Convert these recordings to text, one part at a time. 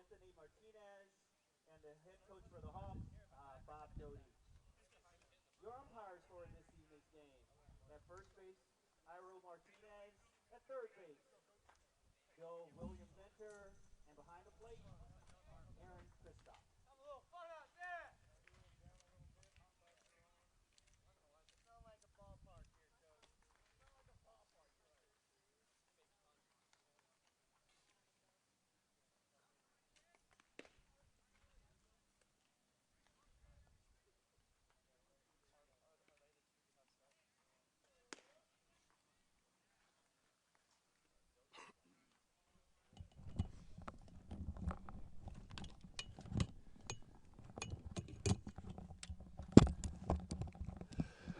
and the head coach for the Hawks, Bob Doty. Your umpires for this evening's game. At first base, Iro Martinez. At third base, Bill William Venter. And behind the plate, Aaron Kristoff. Have a little fun out there. Sound like a ballpark here, Coach. Sound like a ballpark.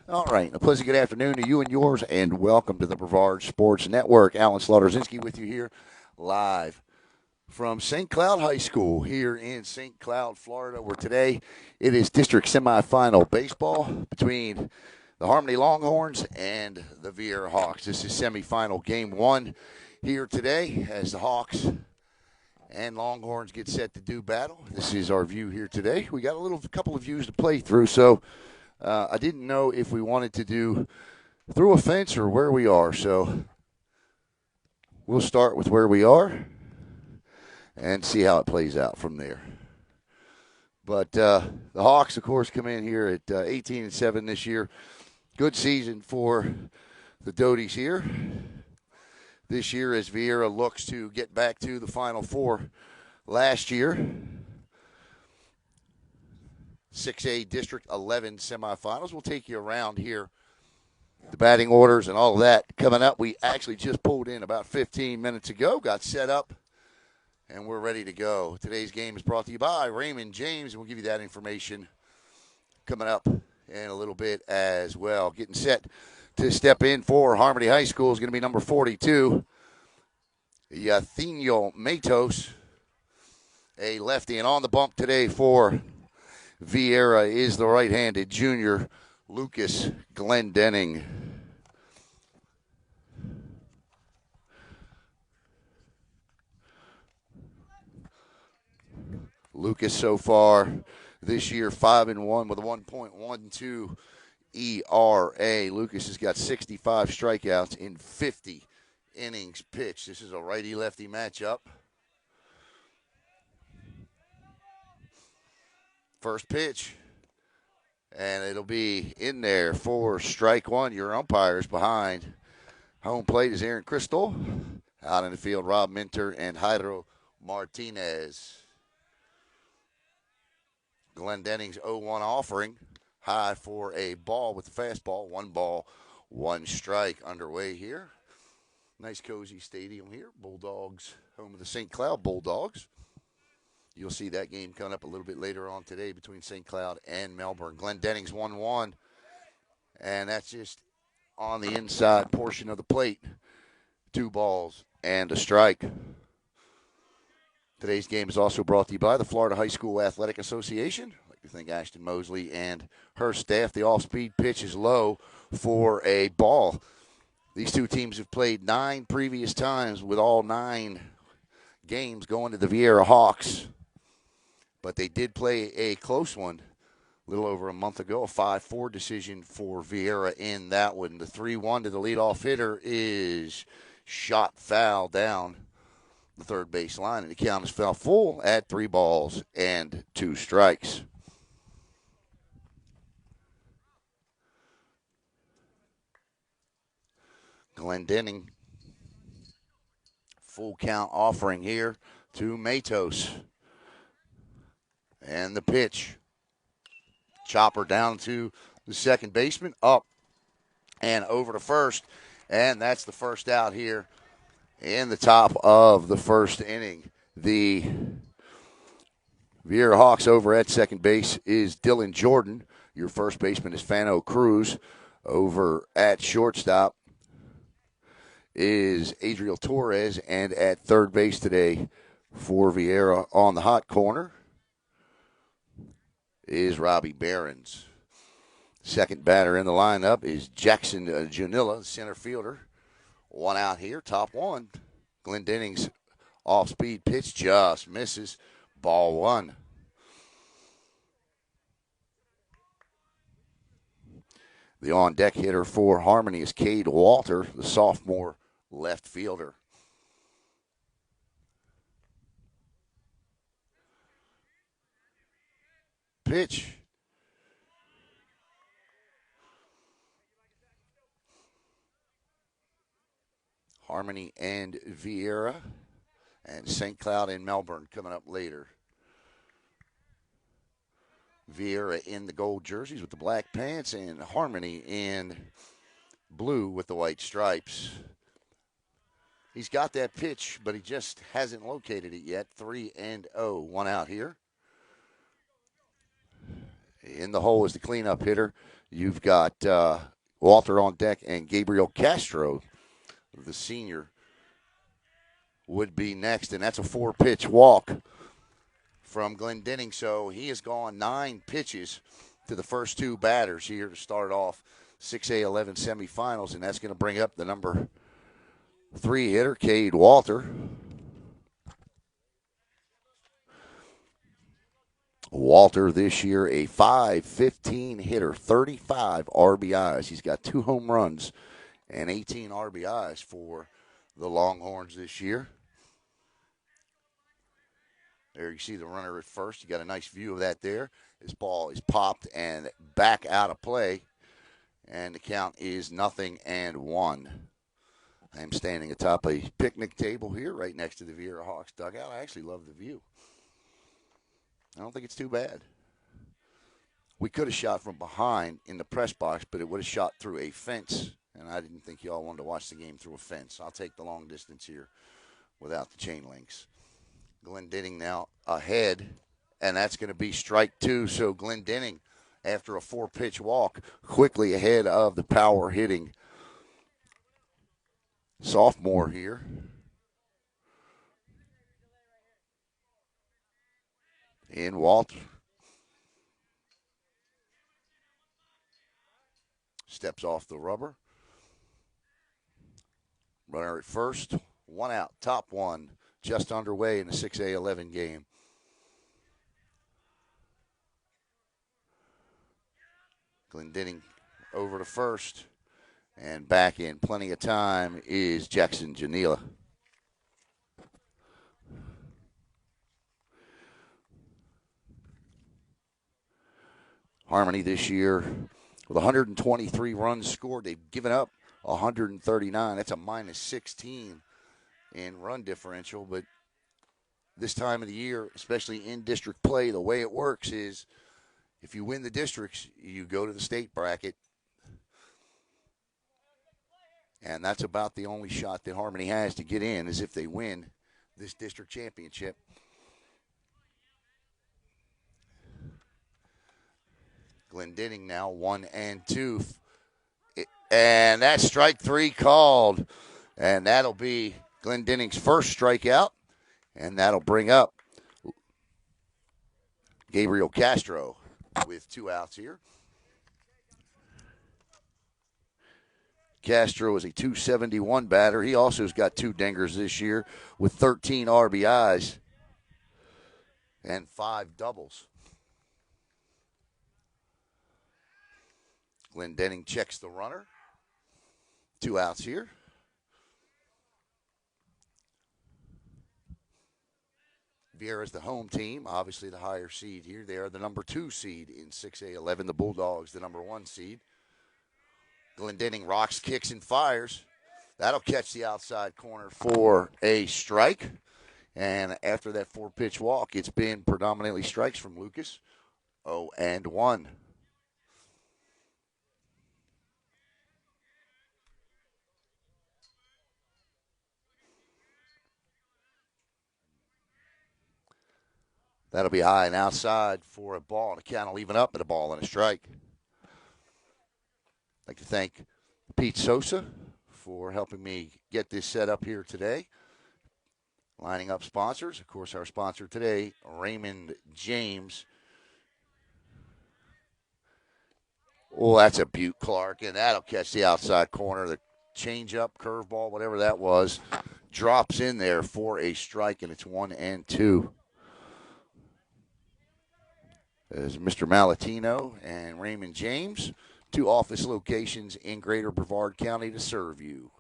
All right. A pleasant good afternoon to you and yours, and welcome to the Brevard Sports Network. Alan Slaughterzinski with you here live from St. Cloud High School here in St. Cloud, Florida, where today it is district semifinal baseball between the Harmony Longhorns and the Viera Hawks. This is semifinal game one here today as the Hawks and Longhorns get set to do battle. This is our view here today. We got a couple of views to play through, so I didn't know if we wanted to do through a fence or where we are, so we'll start with where we are and see how it plays out from there. But the Hawks, of course, come in here at 18-7 this year. Good season for the Doties here. This year as Viera looks to get back to the Final Four last year. 6A District 11 semifinals. We'll take you around here, the batting orders and all of that coming up. We actually just pulled in about 15 minutes ago, got set up, and we're ready to go. Today's game is brought to you by Raymond James, and we'll give you that information coming up in a little bit as well. Getting set to step in for Harmony High School is going to be number 42, Yatheniel Matos, a lefty, and on the bump today for Viera is the right-handed junior, Lucas Glendenning. Lucas so far this year 5-1 with a 1.12 ERA. Lucas has got 65 strikeouts in 50 innings pitched. This is a righty-lefty matchup. First pitch, and it'll be in there for strike one. Your umpires behind home plate is Aaron Crystal. Out in the field, Rob Minter and Jairo Martinez. Glendenning's 0-1 offering. High for a ball with the fastball. 1 ball, 1 strike underway here. Nice cozy stadium here. Bulldogs, home of the St. Cloud Bulldogs. You'll see that game coming up a little bit later on today between St. Cloud and Melbourne. Glendenning's 1-1, and that's just on the inside portion of the plate. 2 balls and a strike. Today's game is also brought to you by the Florida High School Athletic Association. I'd like to thank Ashton Mosley and her staff. The off-speed pitch is low for a ball. These two teams have played 9 previous times, with all 9 games going to the Viera Hawks. But they did play a close one a little over a month ago, a 5-4 decision for Viera in that one. The 3-1 to the leadoff hitter is shot foul down the third base line, and the count is foul full at 3 balls and 2 strikes. Glendenning, full count offering here to Matos. And the pitch. Chopper down to the second baseman, up and over to first. And that's the first out here in the top of the first inning. The Viera Hawks over at second base is Dylan Jordan. Your first baseman is Fano Cruz. Over at shortstop is Adriel Torres. And at third base today for Viera on the hot corner is Robbie Behrens. Second batter in the lineup is Jackson Janilla, center fielder. 1 out here, top 1. Glendenning's off-speed pitch just misses Ball one. The on-deck hitter for Harmony is Cade Walter, the sophomore left fielder. Pitch. Harmony and Viera, and St. Cloud and Melbourne coming up later. Viera in the gold jerseys with the black pants, and Harmony in blue with the white stripes. He's got that pitch, but he just hasn't located it yet. 3-0, one out here. In the hole is the cleanup hitter. You've got Walter on deck, and Gabriel Castro, the senior, would be next, and that's a 4-pitch walk from Glendenning. So he has gone 9 pitches to the first 2 batters here to start off 6A-11 semifinals, and that's going to bring up the number 3 hitter, Cade Walter. Walter this year a .515 hitter, 35 RBIs. He's got 2 home runs and 18 RBIs for the Longhorns this year. There you see the runner at first. You got a nice view of that there. His ball is popped and back out of play, and the count is 0-1. I'm standing atop a picnic table here right next to the Viera Hawks dugout. I actually love the view. I don't think it's too bad. We could have shot from behind in the press box, but it would have shot through a fence, and I didn't think y'all wanted to watch the game through a fence. I'll take the long distance here without the chain links. Glendenning now ahead, and that's going to be strike 2. So Glendenning, after a 4-pitch walk, quickly ahead of the power hitting sophomore here. In Walter. Steps off the rubber. Runner at first. 1 out. Top 1. Just underway in the 6A-11 game. Glendenning over to first. And back in plenty of time is Jackson Janila. Harmony this year with 123 runs scored. They've given up 139. That's a -16 in run differential. But this time of the year, especially in district play, the way it works is if you win the districts, you go to the state bracket. And that's about the only shot that Harmony has to get in, is if they win this district championship. Glendenning now 1-2. And that's strike 3 called. And that'll be Glendenning's first strikeout. And that'll bring up Gabriel Castro with 2 outs here. Castro is a .271 batter. He also has got 2 dingers this year with 13 RBIs and 5 doubles. Glendenning checks the runner. 2 outs here. Viera is the home team, obviously the higher seed here. They are the number 2 seed in 6A-11. The Bulldogs, the number 1 seed. Glendenning rocks, kicks, and fires. That'll catch the outside corner for a strike. And after that 4-pitch walk, it's been predominantly strikes from Lucas. 0-1. That'll be high and outside for a ball. The count will even up at a ball and a strike. I'd like to thank Pete Sosa for helping me get this set up here today. Lining up sponsors. Of course, our sponsor today, Raymond James. Oh, that's a beaut, Clark, and that'll catch the outside corner. The changeup, curveball, whatever that was, drops in there for a strike, and it's 1-2. as Mr. Malatino and Raymond James, 2 office locations in Greater Brevard County to serve you.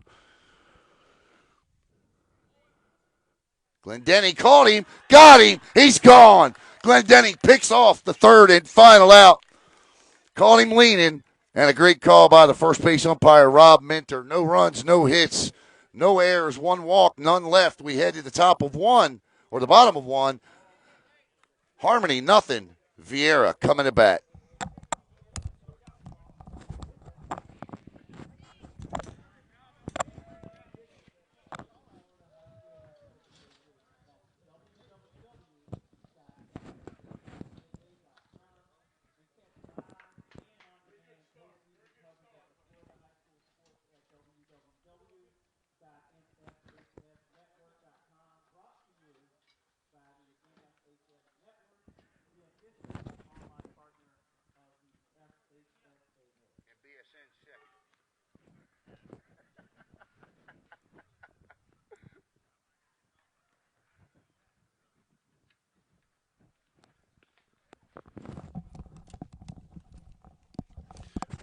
Glendenning caught him, got him, he's gone. Glendenning picks off the third and final out. Caught him leaning, and a great call by the first base umpire, Rob Minter. No runs, no hits, no errors, 1 walk, none left. We head to the top of 1, or the bottom of 1. Harmony, nothing. Viera coming to bat.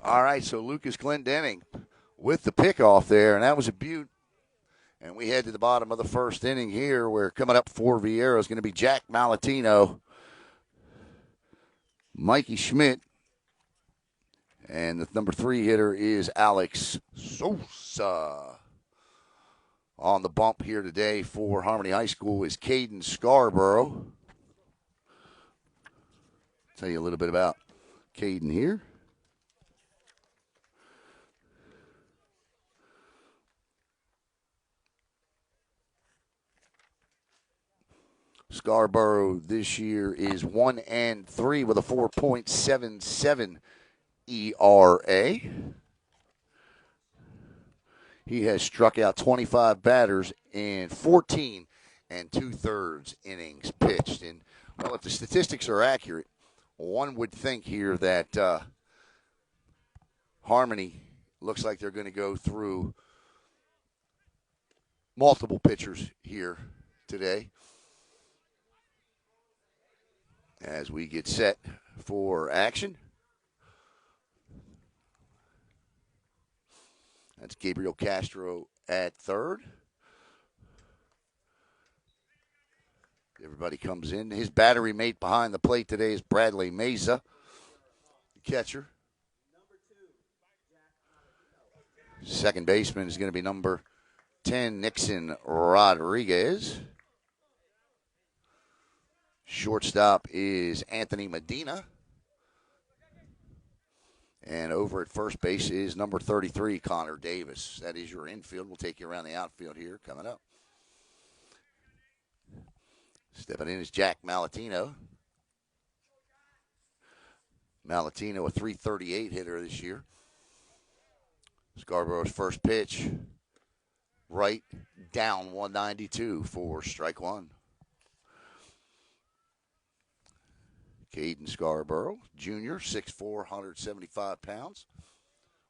All right, so Lucas Glendenning with the pickoff there, and that was a beaut. And we head to the bottom of the first inning here, where coming up for Viera is going to be Jack Malatino, Mikey Schmidt, and the number 3 hitter is Alex Sosa. On the bump here today for Harmony High School is Caden Scarborough. Tell you a little bit about Caden here. Scarborough this year is 1-3 with a 4.77 ERA. He has struck out 25 batters in 14 2/3 innings pitched. And, well, if the statistics are accurate, one would think here that Harmony looks like they're going to go through multiple pitchers here today as we get set for action. That's Gabriel Castro at third. Everybody comes in. His battery mate behind the plate today is Bradley Meza, the catcher. Second baseman is going to be number 10, Nixon Rodriguez. Shortstop is Anthony Medina. And over at first base is number 33, Connor Davis. That is your infield. We'll take you around the outfield here coming up. Stepping in is Jack Malatino. Malatino, a .338 hitter this year. Scarborough's first pitch, right down 192 for strike 1. Caden Scarborough, junior, 6'4", 175 pounds.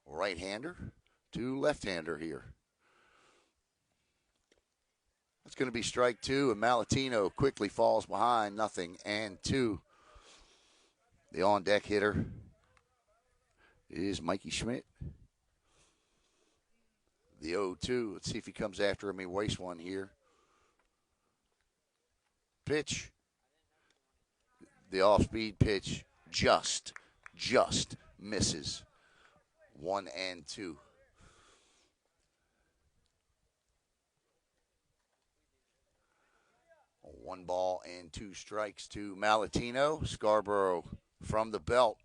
Right-hander to left-hander here. That's going to be strike 2, and Malatino quickly falls behind, 0-2. The on-deck hitter is Mikey Schmidt. The 0-2. Let's see if he comes after him. He wastes one here. Pitch. The off-speed pitch just misses. 1-2. One ball and 2 strikes to Malatino. Scarborough from the belt.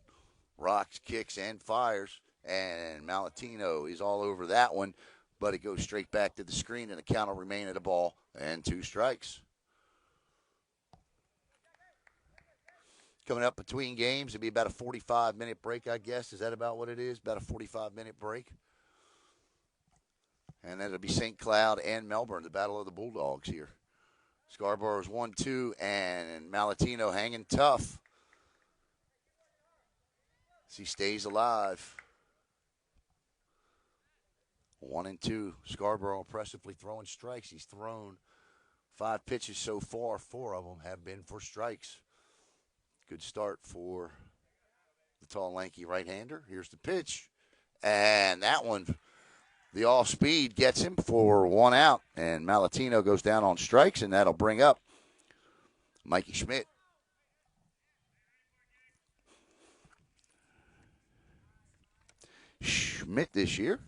Rocks, kicks, and fires. And Malatino is all over that one. But it goes straight back to the screen, and the count will remain at a ball and 2 strikes. Coming up between games, it'll be about a 45-minute break, I guess. Is that about what it is? About a 45-minute break? And then it'll be St. Cloud and Melbourne, the Battle of the Bulldogs here. Scarborough's 1-2, and Malatino hanging tough as he stays alive. 1-2. Scarborough impressively throwing strikes. He's thrown 5 pitches so far. 4 of them have been for strikes. Good start for the tall, lanky right-hander. Here's the pitch. And that one, the off-speed gets him for one out. And Malatino goes down on strikes, and that'll bring up Mikey Schmidt. Schmidt this year.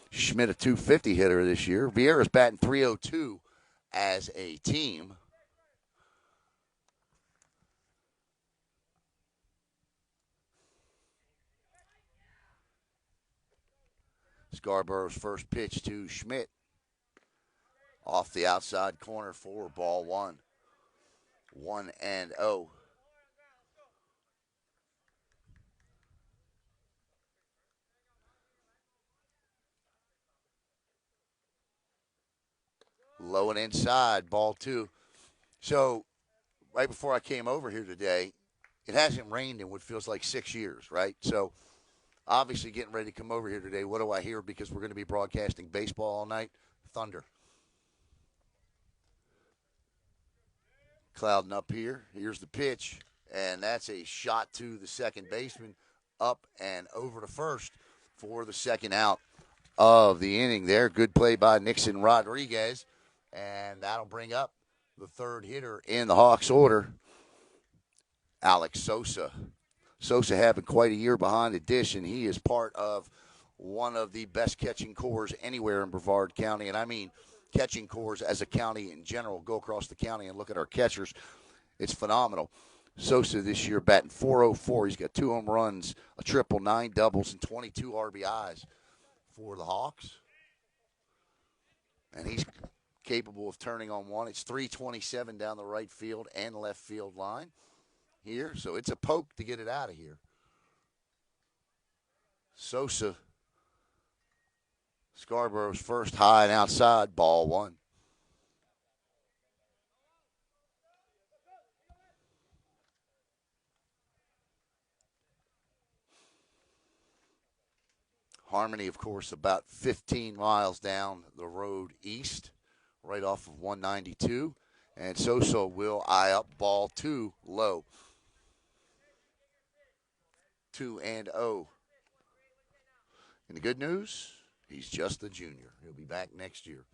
Schmidt a 250 hitter this year. Viera's batting 302 as a team. Scarborough's first pitch to Schmidt. Off the outside corner for ball one. 1-0. Low and inside, ball two. So, right before I came over here today, it hasn't rained in what feels like 6 years, right? So, obviously getting ready to come over here today. What do I hear? Because we're going to be broadcasting baseball all night. Thunder. Clouding up here. Here's the pitch. And that's a shot to the second baseman, up and over to first for the second out of the inning there. Good play by Nixon Rodriguez. And that'll bring up the third hitter in the Hawks order, Alex Sosa. Sosa having quite a year behind the dish, and he is part of one of the best catching corps anywhere in Brevard County. And I mean catching corps as a county in general. Go across the county and look at our catchers. It's phenomenal. Sosa this year batting .404. He's got 2 home runs, a triple, 9 doubles, and 22 RBIs for the Hawks. And he's capable of turning on one. It's 327 down the right field and left field line here. So it's a poke to get it out of here. Sosa, Scarborough's first, high and outside, ball one. Harmony, of course, about 15 miles down the road east, right off of 192. And Sosa will eye up ball two, low. 2-0. And the good news, he's just a junior. He'll be back next year.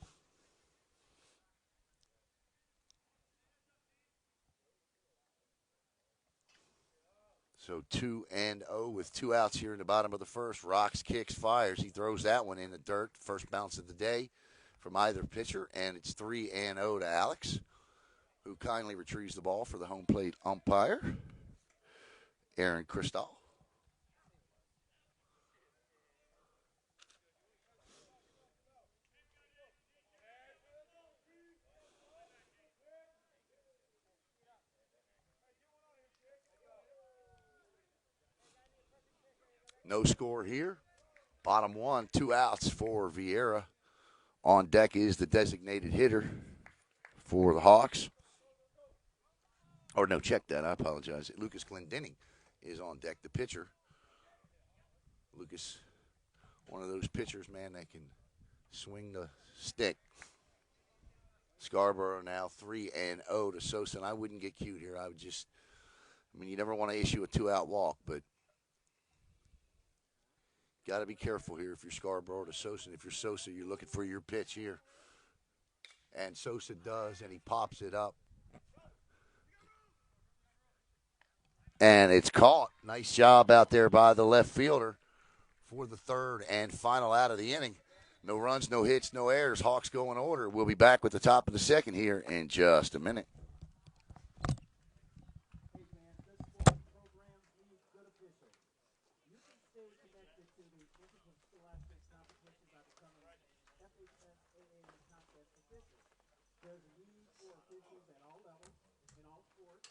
So 2-0 with 2 outs here in the bottom of the first. Rocks, kicks, fires. He throws that one in the dirt. First bounce of the day from either pitcher. And it's 3-0 to Alex, who kindly retrieves the ball for the home plate umpire, Aaron Cristal. No score here. Bottom one, 2 outs for Viera. On deck is the designated hitter for the Hawks. Or no, check that. I apologize. Lucas Glendenning is on deck, the pitcher. Lucas, one of those pitchers, man, that can swing the stick. Scarborough now 3-0 to Sosa. And I wouldn't get cute here. You never want to issue a 2-out walk, but got to be careful here if you're Scarborough to Sosa. And if you're Sosa, you're looking for your pitch here. And Sosa does, and he pops it up. And it's caught. Nice job out there by the left fielder for the third and final out of the inning. No runs, no hits, no errors. Hawks go in order. We'll be back with the top of the second here in just a minute. Hey, man, good sports programs need good officials. You can stay connected to the interscholastic competition by becoming FHSAA contest official. There's a need for officials at all levels in all sports.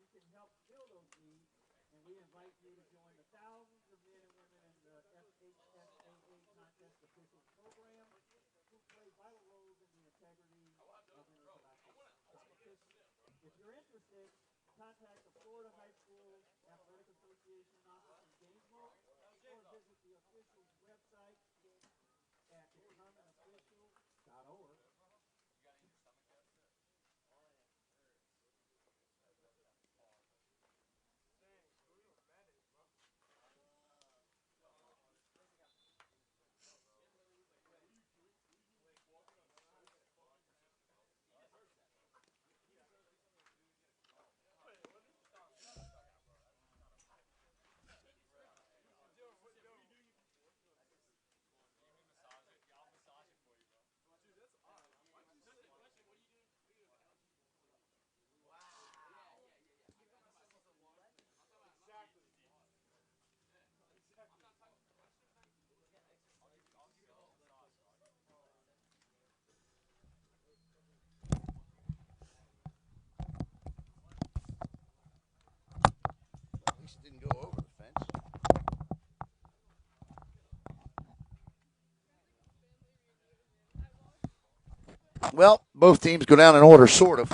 You can help fill those needs, and we invite you to join the thousands of men and women in the FHSAA contest officials program who play vital roles in the integrity of interscholastic competition. If you're interested, contact the Florida High School Athletic Association office in Gainesville or visit the official's website at becomeanofficial.org. didn't go over the fence. Well, both teams go down in order, sort of.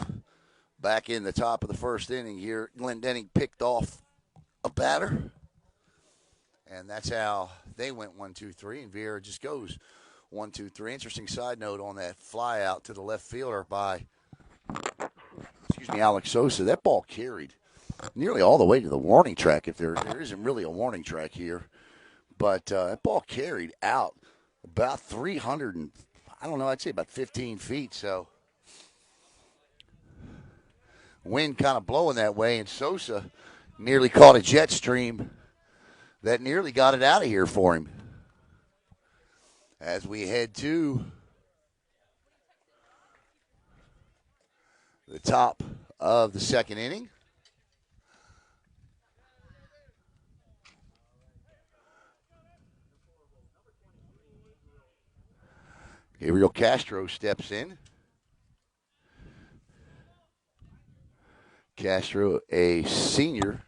Back in the top of the first inning here, Glendenning picked off a batter, and that's how they went 1-2-3, and Viera just goes 1-2-3. Interesting side note on that fly out to the left fielder by, Alex Sosa. That ball carried nearly all the way to the warning track, if there isn't really a warning track here. But that ball carried out about 300 and, I don't know, I'd say about 15 feet. So wind kind of blowing that way, and Sosa nearly caught a jet stream that nearly got it out of here for him. As we head to the top of the second inning. Gabriel Castro steps in. Castro, a senior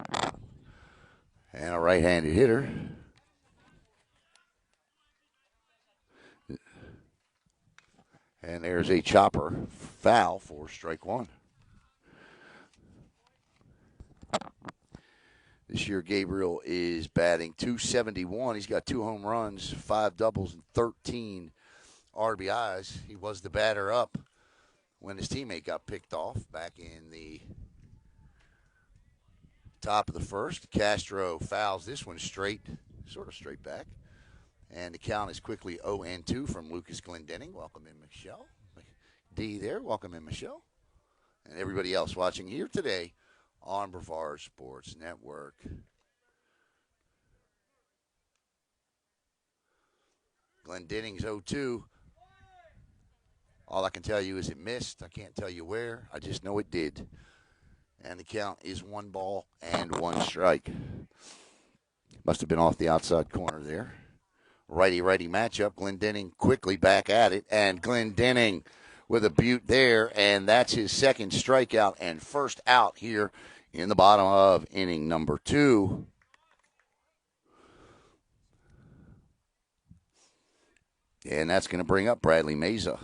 and a right-handed hitter. And there's a chopper foul for strike one. This year, Gabriel is batting .271. He's got 2 home runs, 5 doubles, and 13 RBIs. He was the batter up when his teammate got picked off back in the top of the first. Castro fouls this one straight, sort of straight back. And the count is quickly 0-2 from Lucas Glendenning. Welcome in, Michelle. D there. Welcome in, Michelle. And everybody else watching here today on Brevard Sports Network. Glendenning's 0-2. All I can tell you is it missed. I can't tell you where. I just know it did. And the count is 1 ball and 1 strike. Must have been off the outside corner there. Righty-righty matchup. Glendenning quickly back at it. And Glendenning with a beaut there. And that's his second strikeout and first out here in the bottom of inning number 2. And that's going to bring up Bradley Meza.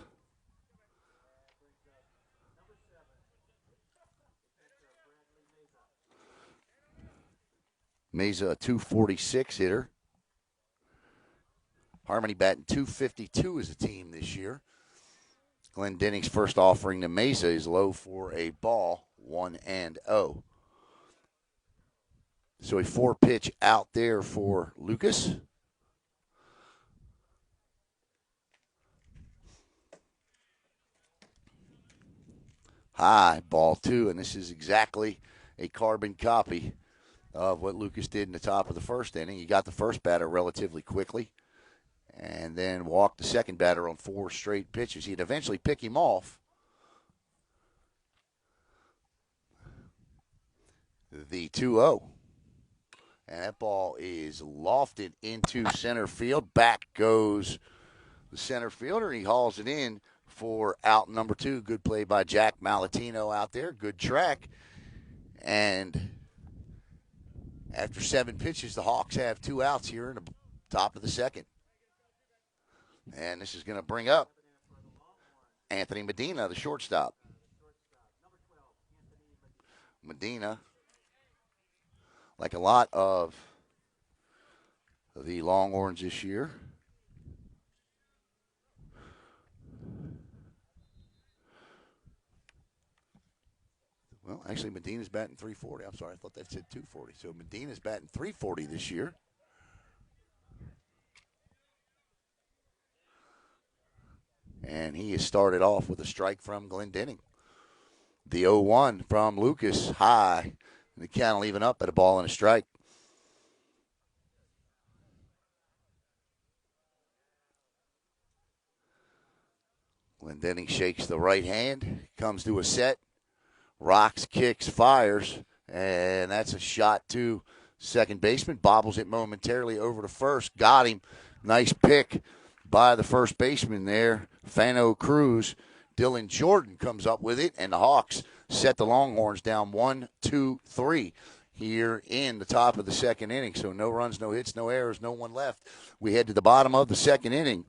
Meza, a .246 hitter. Harmony batting .252 as a team this year. Glendenning's first offering to Meza is low for a ball, 1-0. So a 4-pitch out there for Lucas. High, ball 2, and this is exactly a carbon copy of what Lucas did in the top of the first inning. He got the first batter relatively quickly and then walked the second batter on 4 straight pitches. He'd eventually pick him off. The 2-0. And that ball is lofted into center field. Back goes the center fielder. He hauls it in for out number 2. Good play by Jack Malatino out there. Good track. And after 7 pitches, the Hawks have 2 outs here in the top of the second. And this is going to bring up Anthony Medina, the shortstop. Medina, like a lot of the Longhorns this year, well, actually, Medina's batting .340. I'm sorry, I thought that said .240. So Medina's batting .340 this year. And he has started off with a strike from Glendenning. The 0-1 from Lucas, high. And the count will even up at a ball and a strike. Glendenning shakes the right hand, comes to a set, rocks, kicks, fires, and that's a shot to second baseman. Bobbles it momentarily over to first. Got him. Nice pick by the first baseman there, Fano Cruz. Dylan Jordan comes up with it, and the Hawks set the Longhorns down 1-2-3 here in the top of the second inning. So no runs, no hits, no errors, no one left. We head to the bottom of the second inning.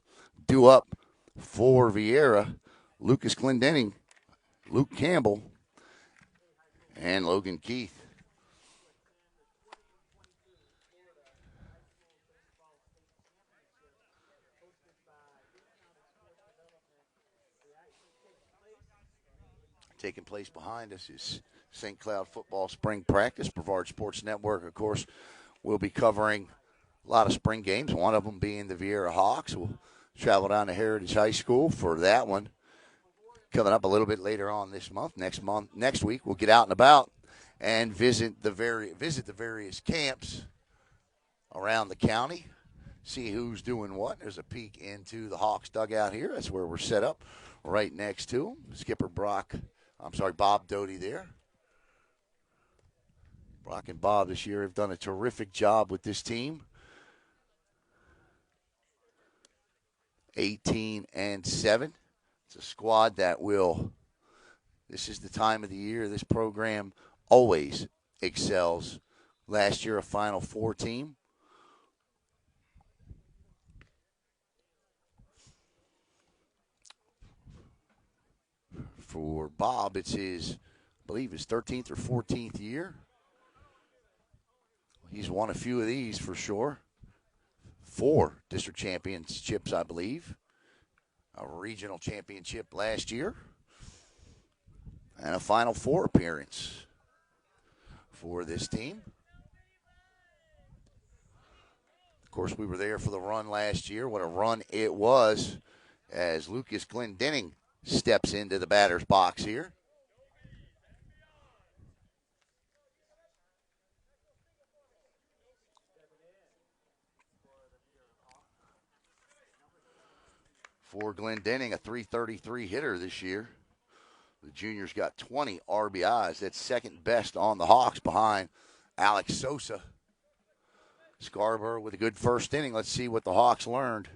Due up for Viera, Lucas Glendenning, Luke Campbell, and Logan Keith. Taking place behind us is St. Cloud football spring practice. Brevard Sports Network, of course, will be covering a lot of spring games, one of them being the Viera Hawks. We'll travel down to Heritage High School for that one. Coming up a little bit later on this month. Next week, we'll get out and about and visit the various camps around the county, see who's doing what. There's a peek into the Hawks dugout here. That's where we're set up, right next to them. Skipper Bob Doty there. Brock and Bob this year have done a terrific job with this team. 18-7. It's a squad that this is the time of the year this program always excels. Last year, a Final Four team. For Bob, it's I believe his 13th or 14th year. He's won a few of these for sure. 4 district championships, I believe. A regional championship last year. And a Final Four appearance for this team. Of course, we were there for the run last year. What a run it was as Lucas Glendenning steps into the batter's box here. For Glendenning, a .333 hitter this year. The junior's got 20 RBIs. That's second best on the Hawks behind Alex Sosa. Scarborough with a good first inning. Let's see what the Hawks learned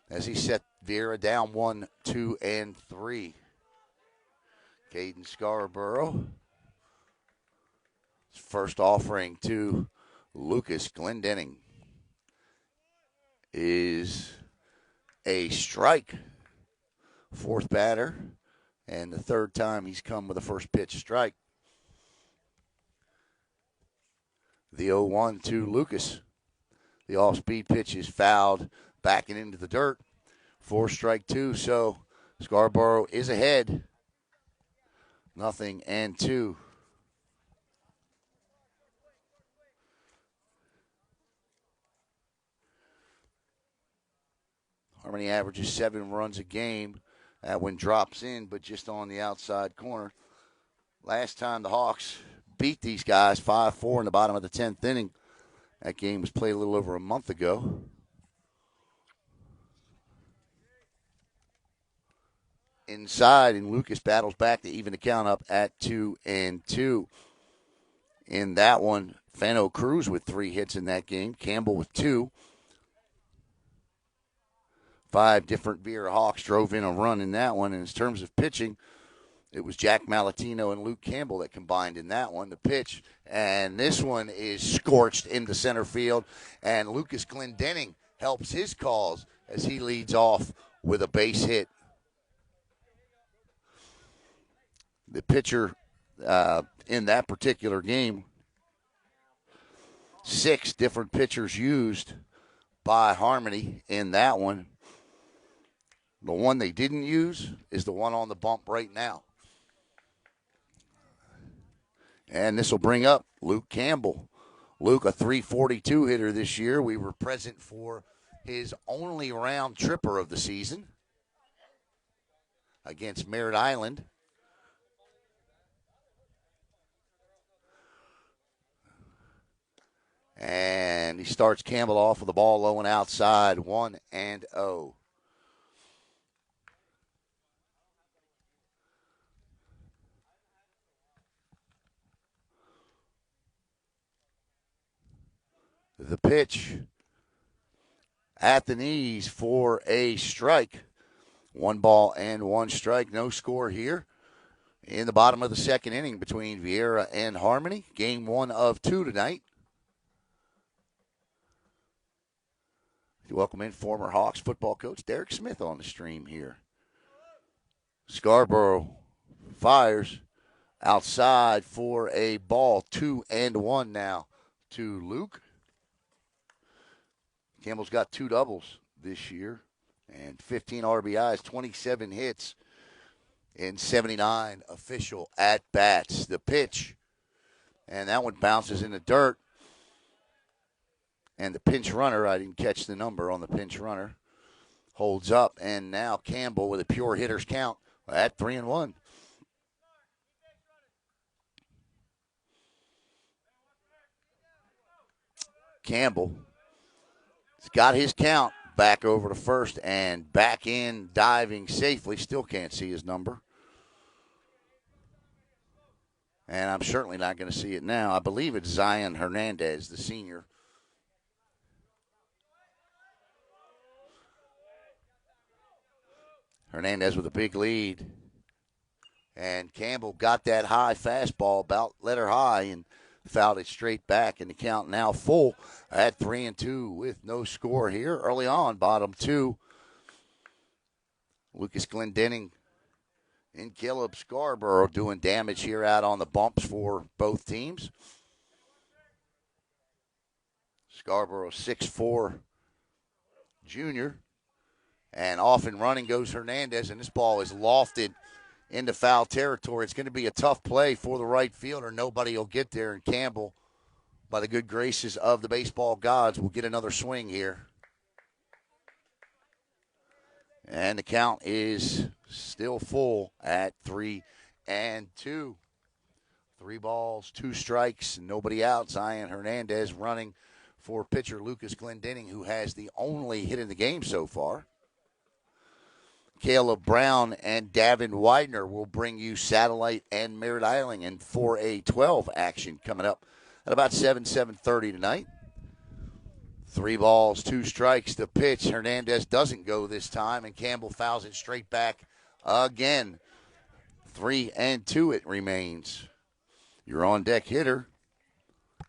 as he set Viera down 1, 2, and 3. Caden Scarborough. First offering to Lucas Glendenning is a strike. Fourth batter, and the third time he's come with a first pitch strike. The 0-1 to Lucas. The off-speed pitch is fouled, backing into the dirt for strike 2. So Scarborough is ahead. 0-2. Harmony averages 7 runs a game. That one drops in, but just on the outside corner. Last time the Hawks beat these guys 5-4 in the bottom of the 10th inning. That game was played a little over a month ago. Inside, and Lucas battles back to even the count up at 2-2. In that one, Fano Cruz with 3 hits in that game. Campbell with 2. 5 different Viera Hawks drove in a run in that one. And in terms of pitching, it was Jack Malatino and Luke Campbell that combined in that one. The pitch, and this one is scorched into center field. And Lucas Glendenning helps his cause as he leads off with a base hit. The pitcher in that particular game, 6 different pitchers used by Harmony in that one. The one they didn't use is the one on the bump right now. And this will bring up Luke Campbell. Luke, a .342 hitter this year. We were present for his only round tripper of the season against Merritt Island. And he starts Campbell off with the ball low and outside, 1-0. The pitch at the knees for a strike. 1 ball and 1 strike. No score here in the bottom of the second inning between Viera and Harmony. Game 1 of 2 tonight. Welcome in former Hawks football coach Derek Smith on the stream here. Scarborough fires outside for a ball. 2-1 now to Luke. Campbell's got 2 doubles this year and 15 RBIs, 27 hits in 79 official at-bats. The pitch, and that one bounces in the dirt. And the pinch runner, I didn't catch the number on the pinch runner, holds up. And now Campbell with a pure hitter's count at 3-1. Campbell has got his count back over to first and back in diving safely. Still can't see his number. And I'm certainly not going to see it now. I believe it's Zion Hernandez, the senior. Hernandez with a big lead. And Campbell got that high fastball, about let her high, and fouled it straight back. And the count now full at 3-2 with no score here. Early on, bottom 2. Lucas Glendenning and Caleb Scarborough doing damage here out on the bumps for both teams. Scarborough 6'4" junior. And off and running goes Hernandez, and this ball is lofted into foul territory. It's going to be a tough play for the right fielder. Nobody will get there, and Campbell, by the good graces of the baseball gods, will get another swing here. And the count is still full at 3-2. 3 balls, 2 strikes, and nobody out. Zion Hernandez running for pitcher Lucas Glendenning, who has the only hit in the game so far. Caleb Brown and Davin Widener will bring you Satellite and Merritt Island in 4A-12 action coming up at about 7:30 tonight. 3 balls, 2 strikes. The pitch, Hernandez doesn't go this time, and Campbell fouls it straight back again. 3-2 it remains. Your on-deck hitter,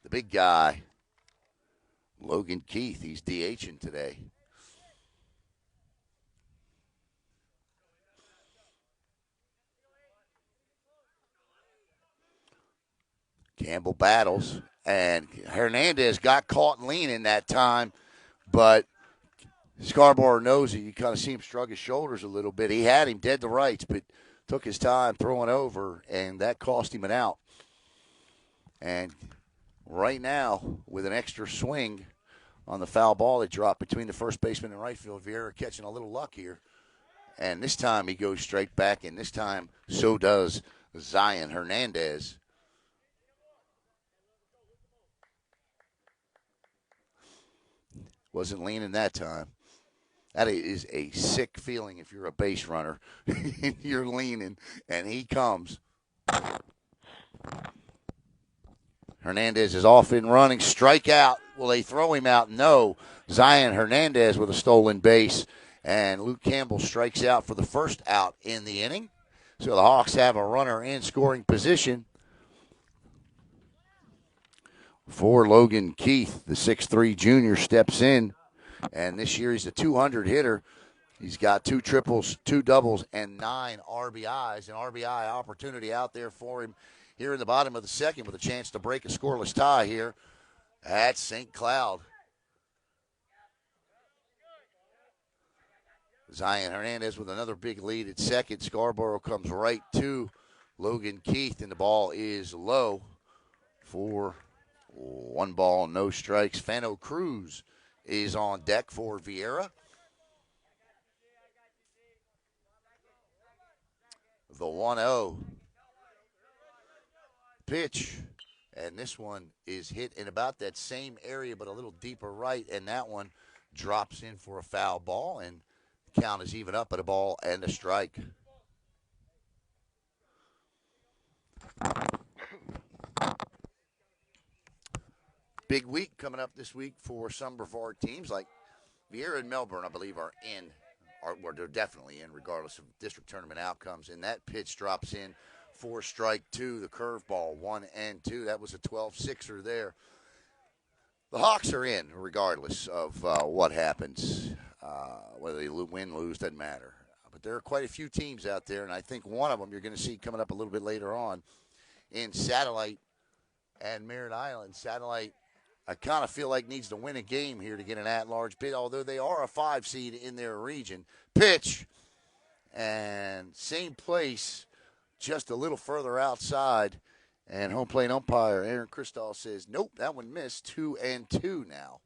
the big guy, Logan Keith. He's DHing today. Campbell battles, and Hernandez got caught leaning that time, but Scarborough knows it. You kind of see him shrug his shoulders a little bit. He had him dead to rights, but took his time throwing over, and that cost him an out. And right now, with an extra swing on the foul ball that dropped between the first baseman and right field, Viera catching a little luck here. And this time he goes straight back, and this time so does Zion Hernandez. Wasn't leaning that time. That is a sick feeling if you're a base runner. You're leaning, and he comes. Hernandez is off and running. Strikeout. Will they throw him out? No. Zion Hernandez with a stolen base. And Luke Campbell strikes out for the first out in the inning. So the Hawks have a runner in scoring position for Logan Keith. The 6'3" junior steps in. And this year he's a 200 hitter. He's got 2 triples, 2 doubles, and 9 RBIs. An RBI opportunity out there for him here in the bottom of the second with a chance to break a scoreless tie here at St. Cloud. Zion Hernandez with another big lead at second. Scarborough comes right to Logan Keith, and the ball is low for 1 ball, no strikes. Fano Cruz is on deck for Viera. The 1-0 pitch, and this one is hit in about that same area but a little deeper right, and that one drops in for a foul ball, and the count is even up at a ball and a strike. Big week coming up this week for some Brevard teams like Viera and Melbourne, I believe, are in, or they're definitely in regardless of district tournament outcomes, and that pitch drops in for strike two. The curveball, 1-2. That was a 12-6er there. The Hawks are in, regardless of what happens. Whether they win, lose, doesn't matter. But there are quite a few teams out there, and I think one of them you're going to see coming up a little bit later on in Satellite and Merritt Island. Satellite, I kind of feel like needs to win a game here to get an at-large bid, although they are a 5 seed in their region. Pitch, and same place, just a little further outside. And home plate umpire Aaron Kristoff says, nope, that one missed. 2-2 now.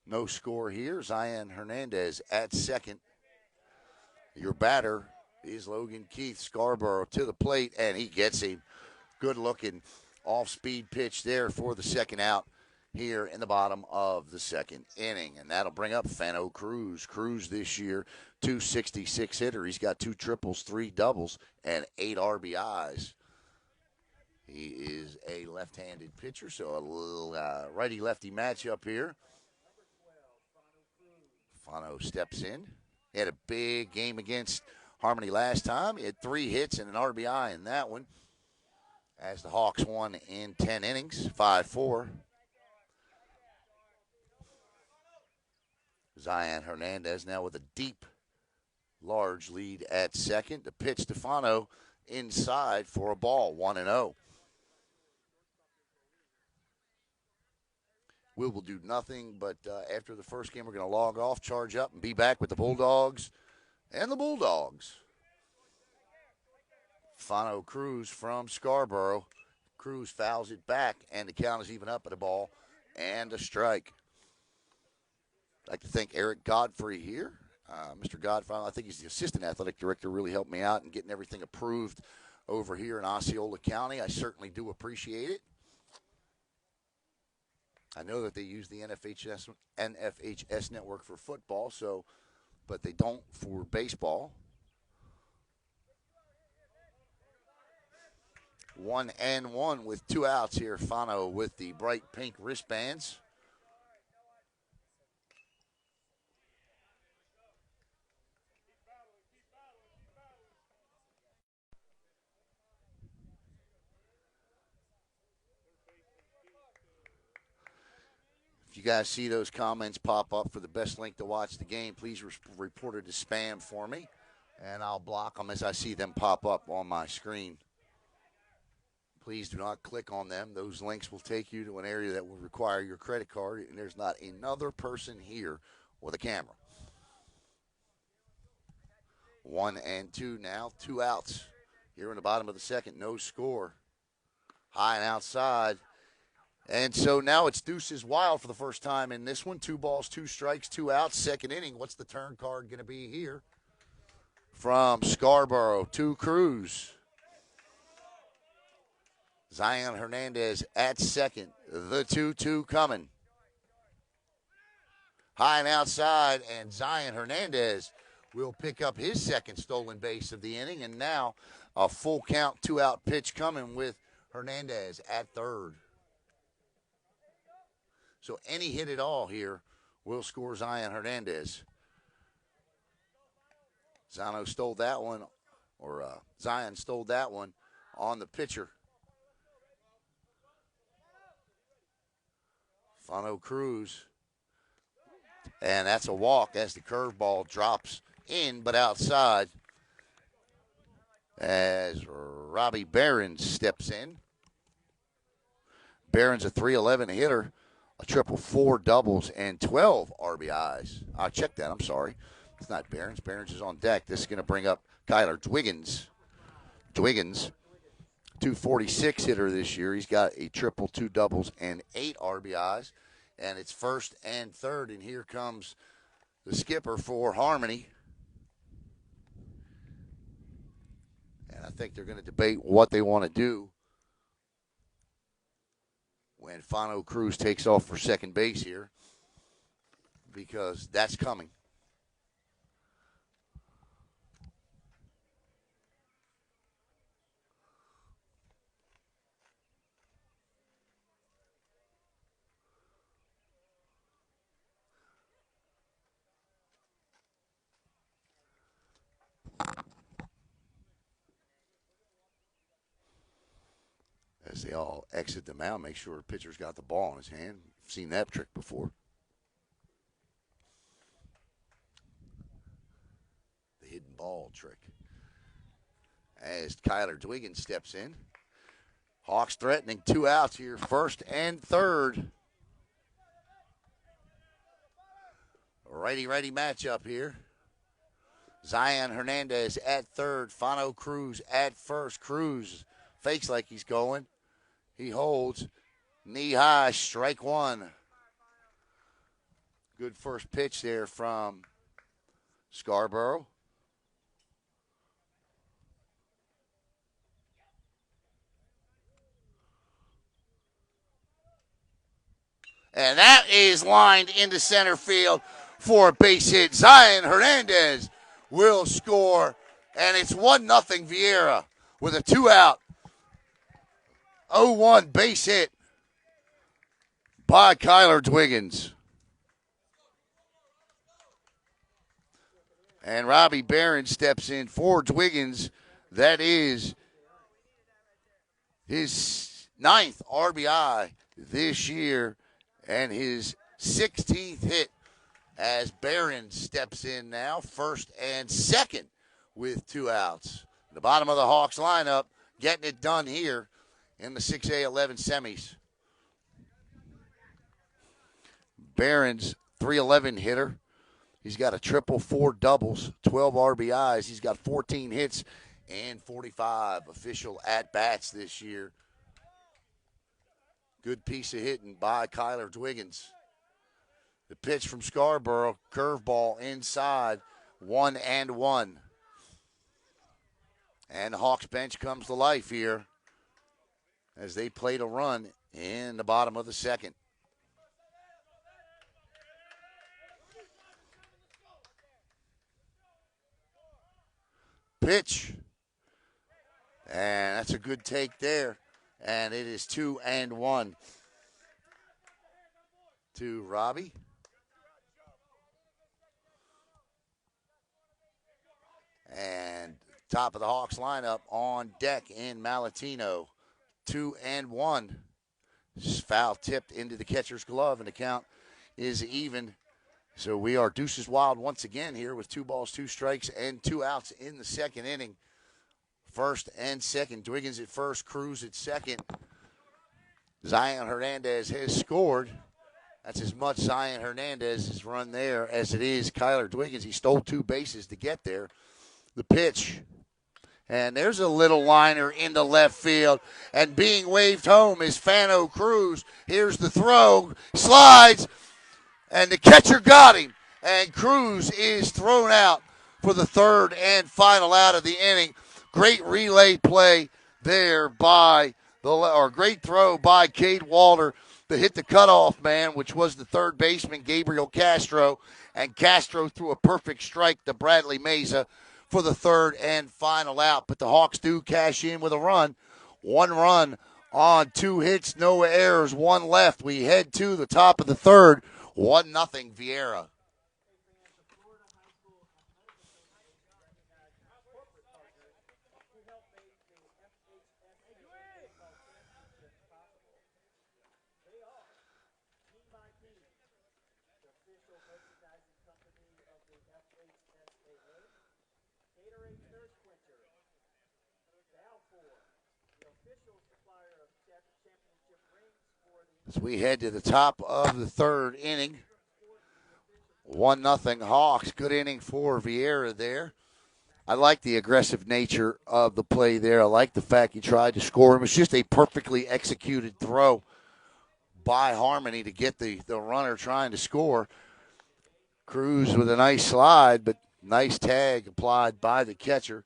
No score here. Zion Hernandez at second. Your batter is Logan Keith Scarborough to the plate, and he gets him. Good-looking off-speed pitch there for the second out here in the bottom of the second inning. And that'll bring up Fano Cruz. Cruz this year, 266 hitter. He's got 2 triples, 3 doubles, and 8 RBIs. He is a left-handed pitcher, so a little righty-lefty matchup here. Fano steps in. He had a big game against Harmony last time. He had 3 hits and an RBI in that one, as the Hawks won in 10 innings, 5-4. Zion Hernandez now with a deep, large lead at second. The pitch to Fano inside for a ball, 1-0. We will do nothing, but after the first game, we're going to log off, charge up, and be back with the Bulldogs and the Bulldogs. Fano Cruz from Scarborough. Cruz fouls it back, and the count is even up at a ball and a strike. I'd like to thank Eric Godfrey here. Mr. Godfrey, I think he's the assistant athletic director, really helped me out in getting everything approved over here in Osceola County. I certainly do appreciate it. I know that they use the NFHS network for football, but they don't for baseball. 1-1 with 2 outs here. Fano with the bright pink wristbands. If you guys see those comments pop up for the best link to watch the game, please report it as spam for me, and I'll block them as I see them pop up on my screen. Please do not click on them. Those links will take you to an area that will require your credit card, and there's not another person here with a camera. 1-2 now, 2 outs here in the bottom of the second. No score. High and outside. And so now it's deuces wild for the first time in this one. 2 balls, 2 strikes, 2 outs, second inning. What's the turn card going to be here? From Scarborough to Cruz. Zion Hernandez at second. The 2-2 coming. High and outside, and Zion Hernandez will pick up his second stolen base of the inning. And now a full count, 2-out pitch coming with Hernandez at third. So any hit at all here will score Zion Hernandez. Zion stole that one on the pitcher. Fano Cruz. And that's a walk as the curveball drops in but outside as Robbie Behrens steps in. Behrens a .311 hitter. A triple, 4 doubles, and 12 RBIs. I checked that. I'm sorry. It's not Behrens. Behrens is on deck. This is going to bring up Kyler Dwiggins. 246 hitter this year. He's got a triple, 2 doubles, and 8 RBIs. And it's first and third. And here comes the skipper for Harmony. And I think they're going to debate what they want to do when Fano Cruz takes off for second base here, because that's coming. as they all exit the mound, make sure the pitcher's got the ball in his hand. I've seen that trick before. The hidden ball trick. As Kyler Dwiggins steps in. Hawks threatening 2 outs here, first and third. Righty-righty matchup here. Zion Hernandez at third. Fano Cruz at first. Cruz fakes like he's going. He holds. Knee high, strike one. Good first pitch there from Scarborough. And that is lined into center field for a base hit. Zion Hernandez will score, and it's 1-0 Viera with a 2-out 0-1 base hit by Kyler Dwiggins. And Robbie Barron steps in for Dwiggins. That is his 9th RBI this year and his 16th hit as Barron steps in now, first and second with 2 outs. The bottom of the Hawks lineup getting it done here in the 6A-11 semis. Barron's .311 hitter. He's got a triple, 4 doubles, 12 RBIs. He's got 14 hits and 45 official at-bats this year. Good piece of hitting by Kyler Dwiggins. The pitch from Scarborough, curveball inside, 1-1. And the Hawks bench comes to life here as they played a run in the bottom of the second. Pitch. And that's a good take there. And it is 2-1 to Robbie. And top of the Hawks lineup on deck in Malatino. 2-1. Foul tipped into the catcher's glove, and the count is even. So we are deuces wild once again here with 2 balls, 2 strikes, and 2 outs in the second inning. First and second. Dwiggins at first, Cruz at second. Zion Hernandez has scored. That's as much Zion Hernandez has run there as it is Kyler Dwiggins. He stole 2 bases to get there. The pitch. And there's a little liner into left field. And being waved home is Fano Cruz. Here's the throw. Slides. And the catcher got him. And Cruz is thrown out for the third and final out of the inning. Great relay play there by great throw by Cade Walter to hit the cutoff man, which was the third baseman, Gabriel Castro. And Castro threw a perfect strike to Bradley Meza for the third and final out. But the Hawks do cash in with a run. 1 run on 2 hits, no errors, 1 left. We head to the top of the third. 1-0 Viera. As we head to the top of the third inning, 1-0 Hawks. Good inning for Viera there. I like the aggressive nature of the play there. I like the fact he tried to score. It was just a perfectly executed throw by Harmony to get the runner trying to score. Cruz with a nice slide, but nice tag applied by the catcher.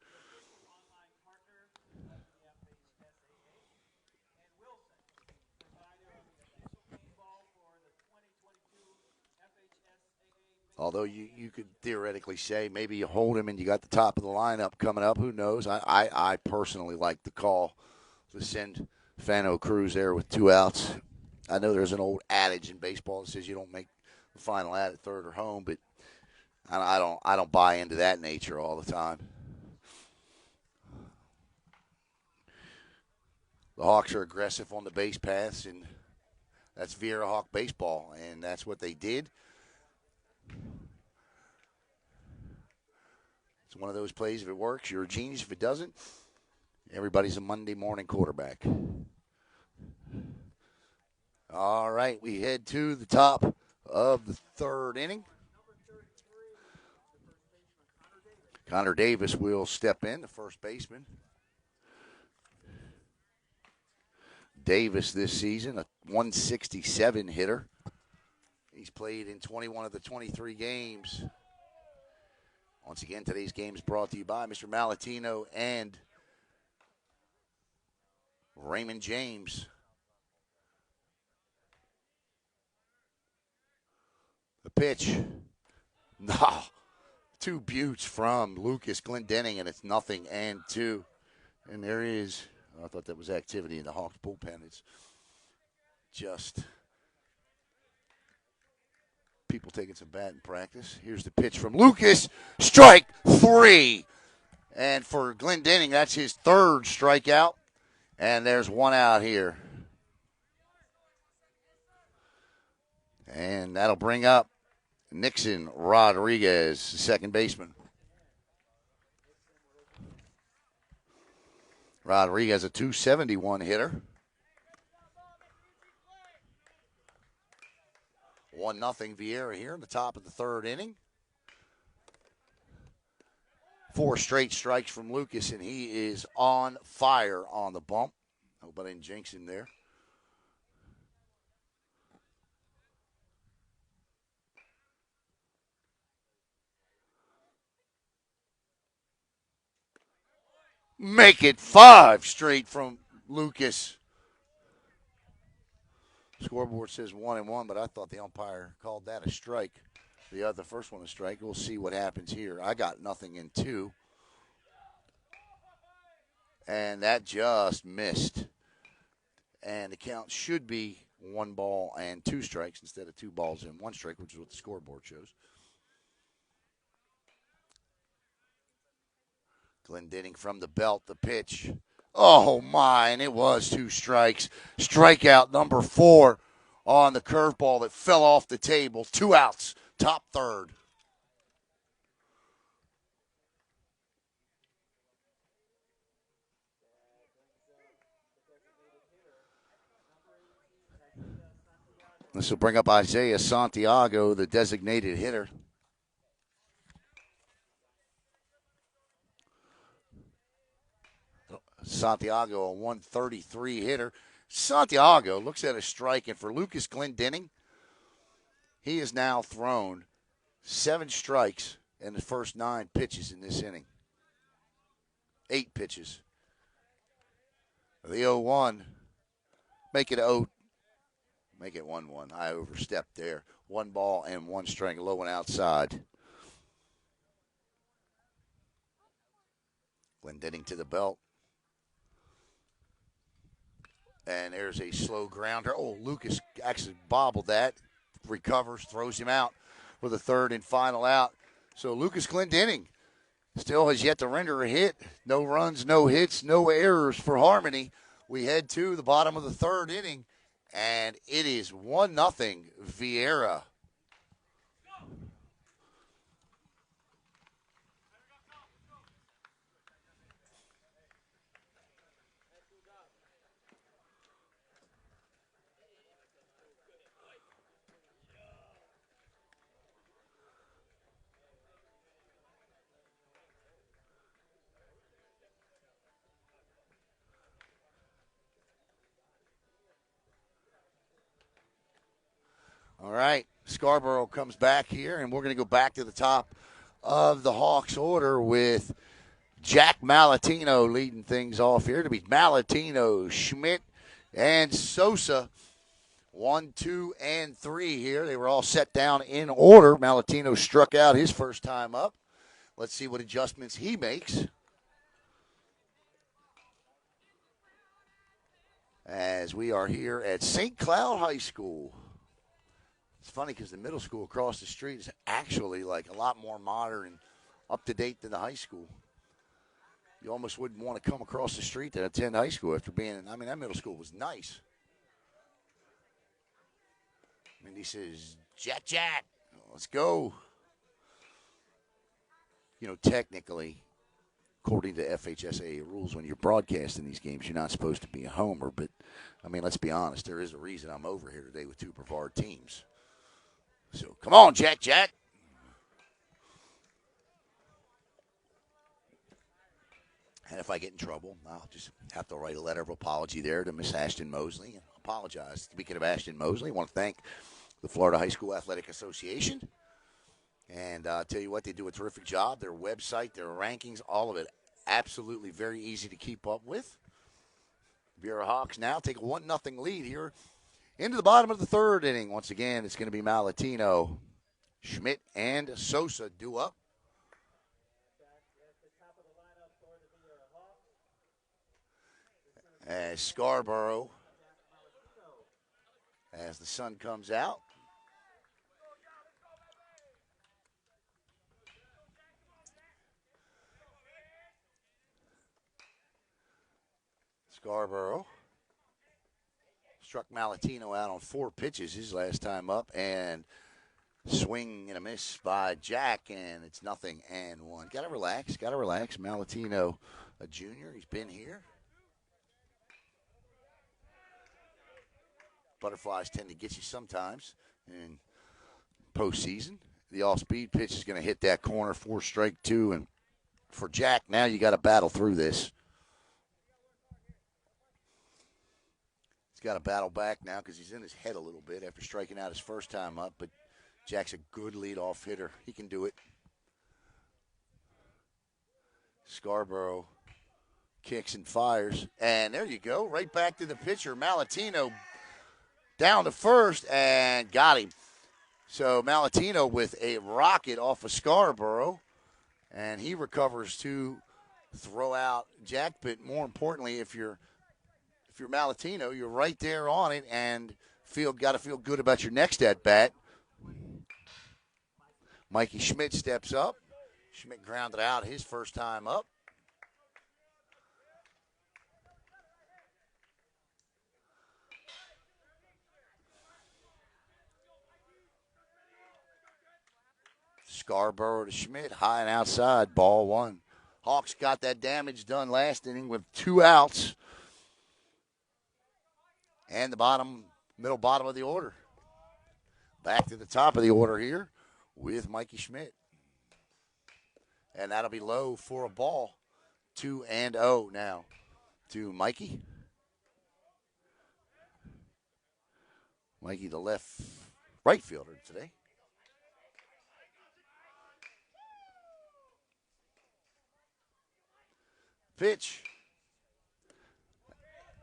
Although you could theoretically say maybe you hold him and you got the top of the lineup coming up. Who knows? I personally like the call to send Fano Cruz there with 2 outs. I know there's an old adage in baseball that says you don't make the final out at third or home, but I don't buy into that nature all the time. The Hawks are aggressive on the base paths, and that's Viera Hawk baseball, and that's what they did. It's one of those plays. If it works, you're a genius. If it doesn't, everybody's a Monday morning quarterback. All right, we head to the top of the third inning. Connor Davis will step in, the first baseman. Davis this season, a 167 hitter. He's played in 21 of the 23 games. Once again, today's game is brought to you by Mr. Malatino and Raymond James. The pitch. No. Two buttes from Lucas Glendenning, and it's 0-2. And there is, I thought that was activity in the Hawks bullpen. It's just people taking some batting practice. Here's the pitch from Lucas. Strike 3. And for Glendenning, that's his third strikeout. And there's one out here. And that'll bring up Nixon Rodriguez, second baseman. Rodriguez, a 271 hitter. 1-0 Viera here in the top of the third inning. 4 straight strikes from Lucas, and he is on fire on the bump. Hope I didn't jinx him there. Make it 5 straight from Lucas. Scoreboard says 1-1, but I thought the umpire called that a strike. The first one a strike. We'll see what happens here. I got 0-2. And that just missed. And the count should be 1 ball and 2 strikes instead of 2 balls and 1 strike, which is what the scoreboard shows. Glendenning from the belt, the pitch. Oh, my, and it was 2 strikes. Strikeout number 4 on the curveball that fell off the table. 2 outs, top third. This will bring up Isaiah Santiago, the designated hitter. Santiago, a 133 hitter. Santiago looks at a strike, and for Lucas Glendenning, he has now thrown 7 strikes in the first 9 pitches in this inning. 8 pitches. The 0-1, make it 0. Make it 1-1. I overstepped there. 1 ball and 1 strike, low and outside. Glendenning to the belt. And there's a slow grounder. Oh, Lucas actually bobbled that. Recovers, throws him out for the third and final out. So Lucas Glendenning still has yet to render a hit. No runs, no hits, no errors for Harmony. We head to the bottom of the third inning, and it is 1-0 Viera. All right, Scarborough comes back here, and we're going to go back to the top of the Hawks order with Jack Malatino leading things off here. To be Malatino, Schmidt, and Sosa. 1, 2, and 3 here. They were all set down in order. Malatino struck out his first time up. Let's see what adjustments he makes. As we are here at St. Cloud High School. It's funny because the middle school across the street is actually like a lot more modern and up to date than the high school. You almost wouldn't want to come across the street to attend high school after being, I mean, that middle school was nice. Mindy says, Jack, Jack, let's go. You know, technically, according to FHSAA rules, when you're broadcasting these games, you're not supposed to be a homer. But, I mean, let's be honest. There is a reason I'm over here today with two Brevard teams. So, come on, Jack, Jack. And if I get in trouble, I'll just have to write a letter of apology there to Miss Ashton Mosley and apologize. Speaking of Ashton Mosley, I want to thank the Florida High School Athletic Association. And tell you what, they do a terrific job. Their website, their rankings, all of it, absolutely very easy to keep up with. Viera Hawks now take a 1-0 lead here into the bottom of the third inning. Once again, it's going to be Malatino, Schmidt, and Sosa due up. As Scarborough, as the sun comes out. Scarborough struck Malatino out on 4 pitches his last time up, and swing and a miss by Jack, and it's 0-1. Got to relax. Malatino, a junior, he's been here. Butterflies tend to get you sometimes in postseason. The off-speed pitch is going to hit that corner for strike 2, and for Jack, now you got to battle through this. He's got to battle back now because he's in his head a little bit after striking out his first time up, but Jack's a good leadoff hitter. He can do it. Scarborough kicks and fires, and there you go, right back to the pitcher. Malatino down to first and got him. So Malatino with a rocket off of Scarborough, and he recovers to throw out Jack. But more importantly, if you're Malatino, you're right there on it and got to feel good about your next at bat. Mikey Schmidt steps up. Schmidt grounded out his first time up. Scarborough to Schmidt, high and outside, ball 1. Hawks got that damage done last inning with 2 outs. And the middle bottom of the order. Back to the top of the order here with Mikey Schmidt. And that'll be low for a ball. 2-0 now to Mikey, the right fielder today. Pitch.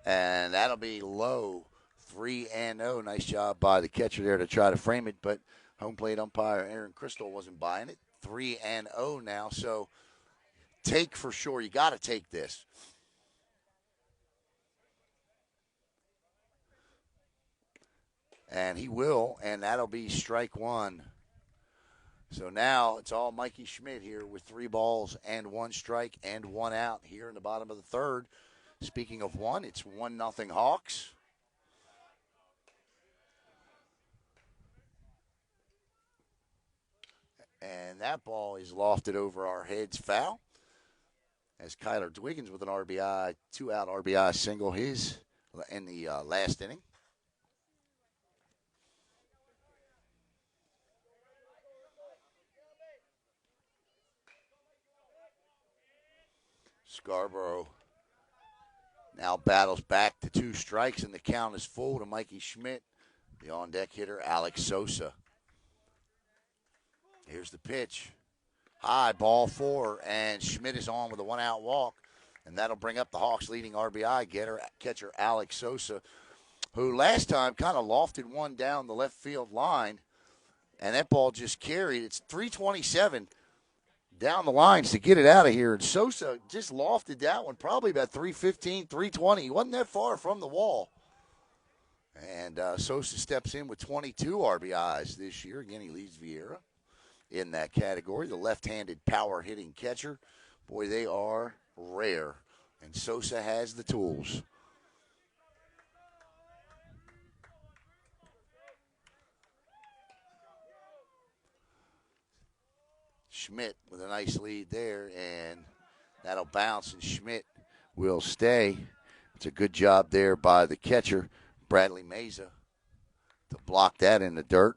And that'll be low. 3-0. Nice job by the catcher there to try to frame it, but home plate umpire Aaron Crystal wasn't buying it. 3-0 now, so take for sure. You got to take this. And he will, and that'll be strike 1. So now it's all Mikey Schmidt here with 3 balls and 1 strike and 1 out here in the bottom of the third. Speaking of 1, it's 1-0 Hawks. And that ball is lofted over our heads, foul. As Kyler Dwiggins with an RBI, 2-out RBI single his in the last inning. Scarborough now battles back to 2 strikes, and the count is full to Mikey Schmidt, the on-deck hitter, Alex Sosa. Here's the pitch. High, ball 4, and Schmidt is on with a 1-out walk, and that'll bring up the Hawks' leading RBI catcher, Alex Sosa, who last time kind of lofted one down the left field line, and that ball just carried. It's 327 down the lines to get it out of here, and Sosa just lofted that one probably about 315, 320. He wasn't that far from the wall. And Sosa steps in with 22 RBIs this year. Again, he leads Viera in that category. The left-handed power-hitting catcher. Boy, they are rare. And Sosa has the tools. Schmidt with a nice lead there, and that'll bounce, and Schmidt will stay. It's a good job there by the catcher, Bradley Meza, to block that in the dirt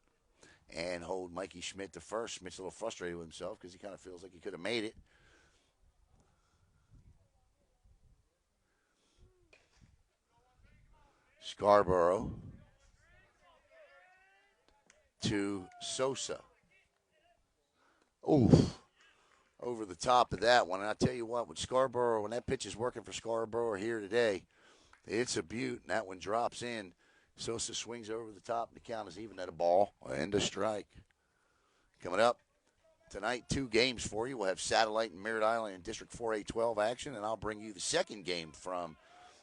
and hold Mikey Schmidt to first. Schmidt's a little frustrated with himself because he kind of feels like he could have made it. Scarborough to Sosa. Oof. Over the top of that one. And I tell you what, when that pitch is working for Scarborough here today, it's a beaut, and that one drops in. Sosa swings over the top, and the count is even at a ball and a strike. Coming up tonight, 2 games for you. We'll have Satellite and Merritt Island in District 4A-12 action, and I'll bring you the second game from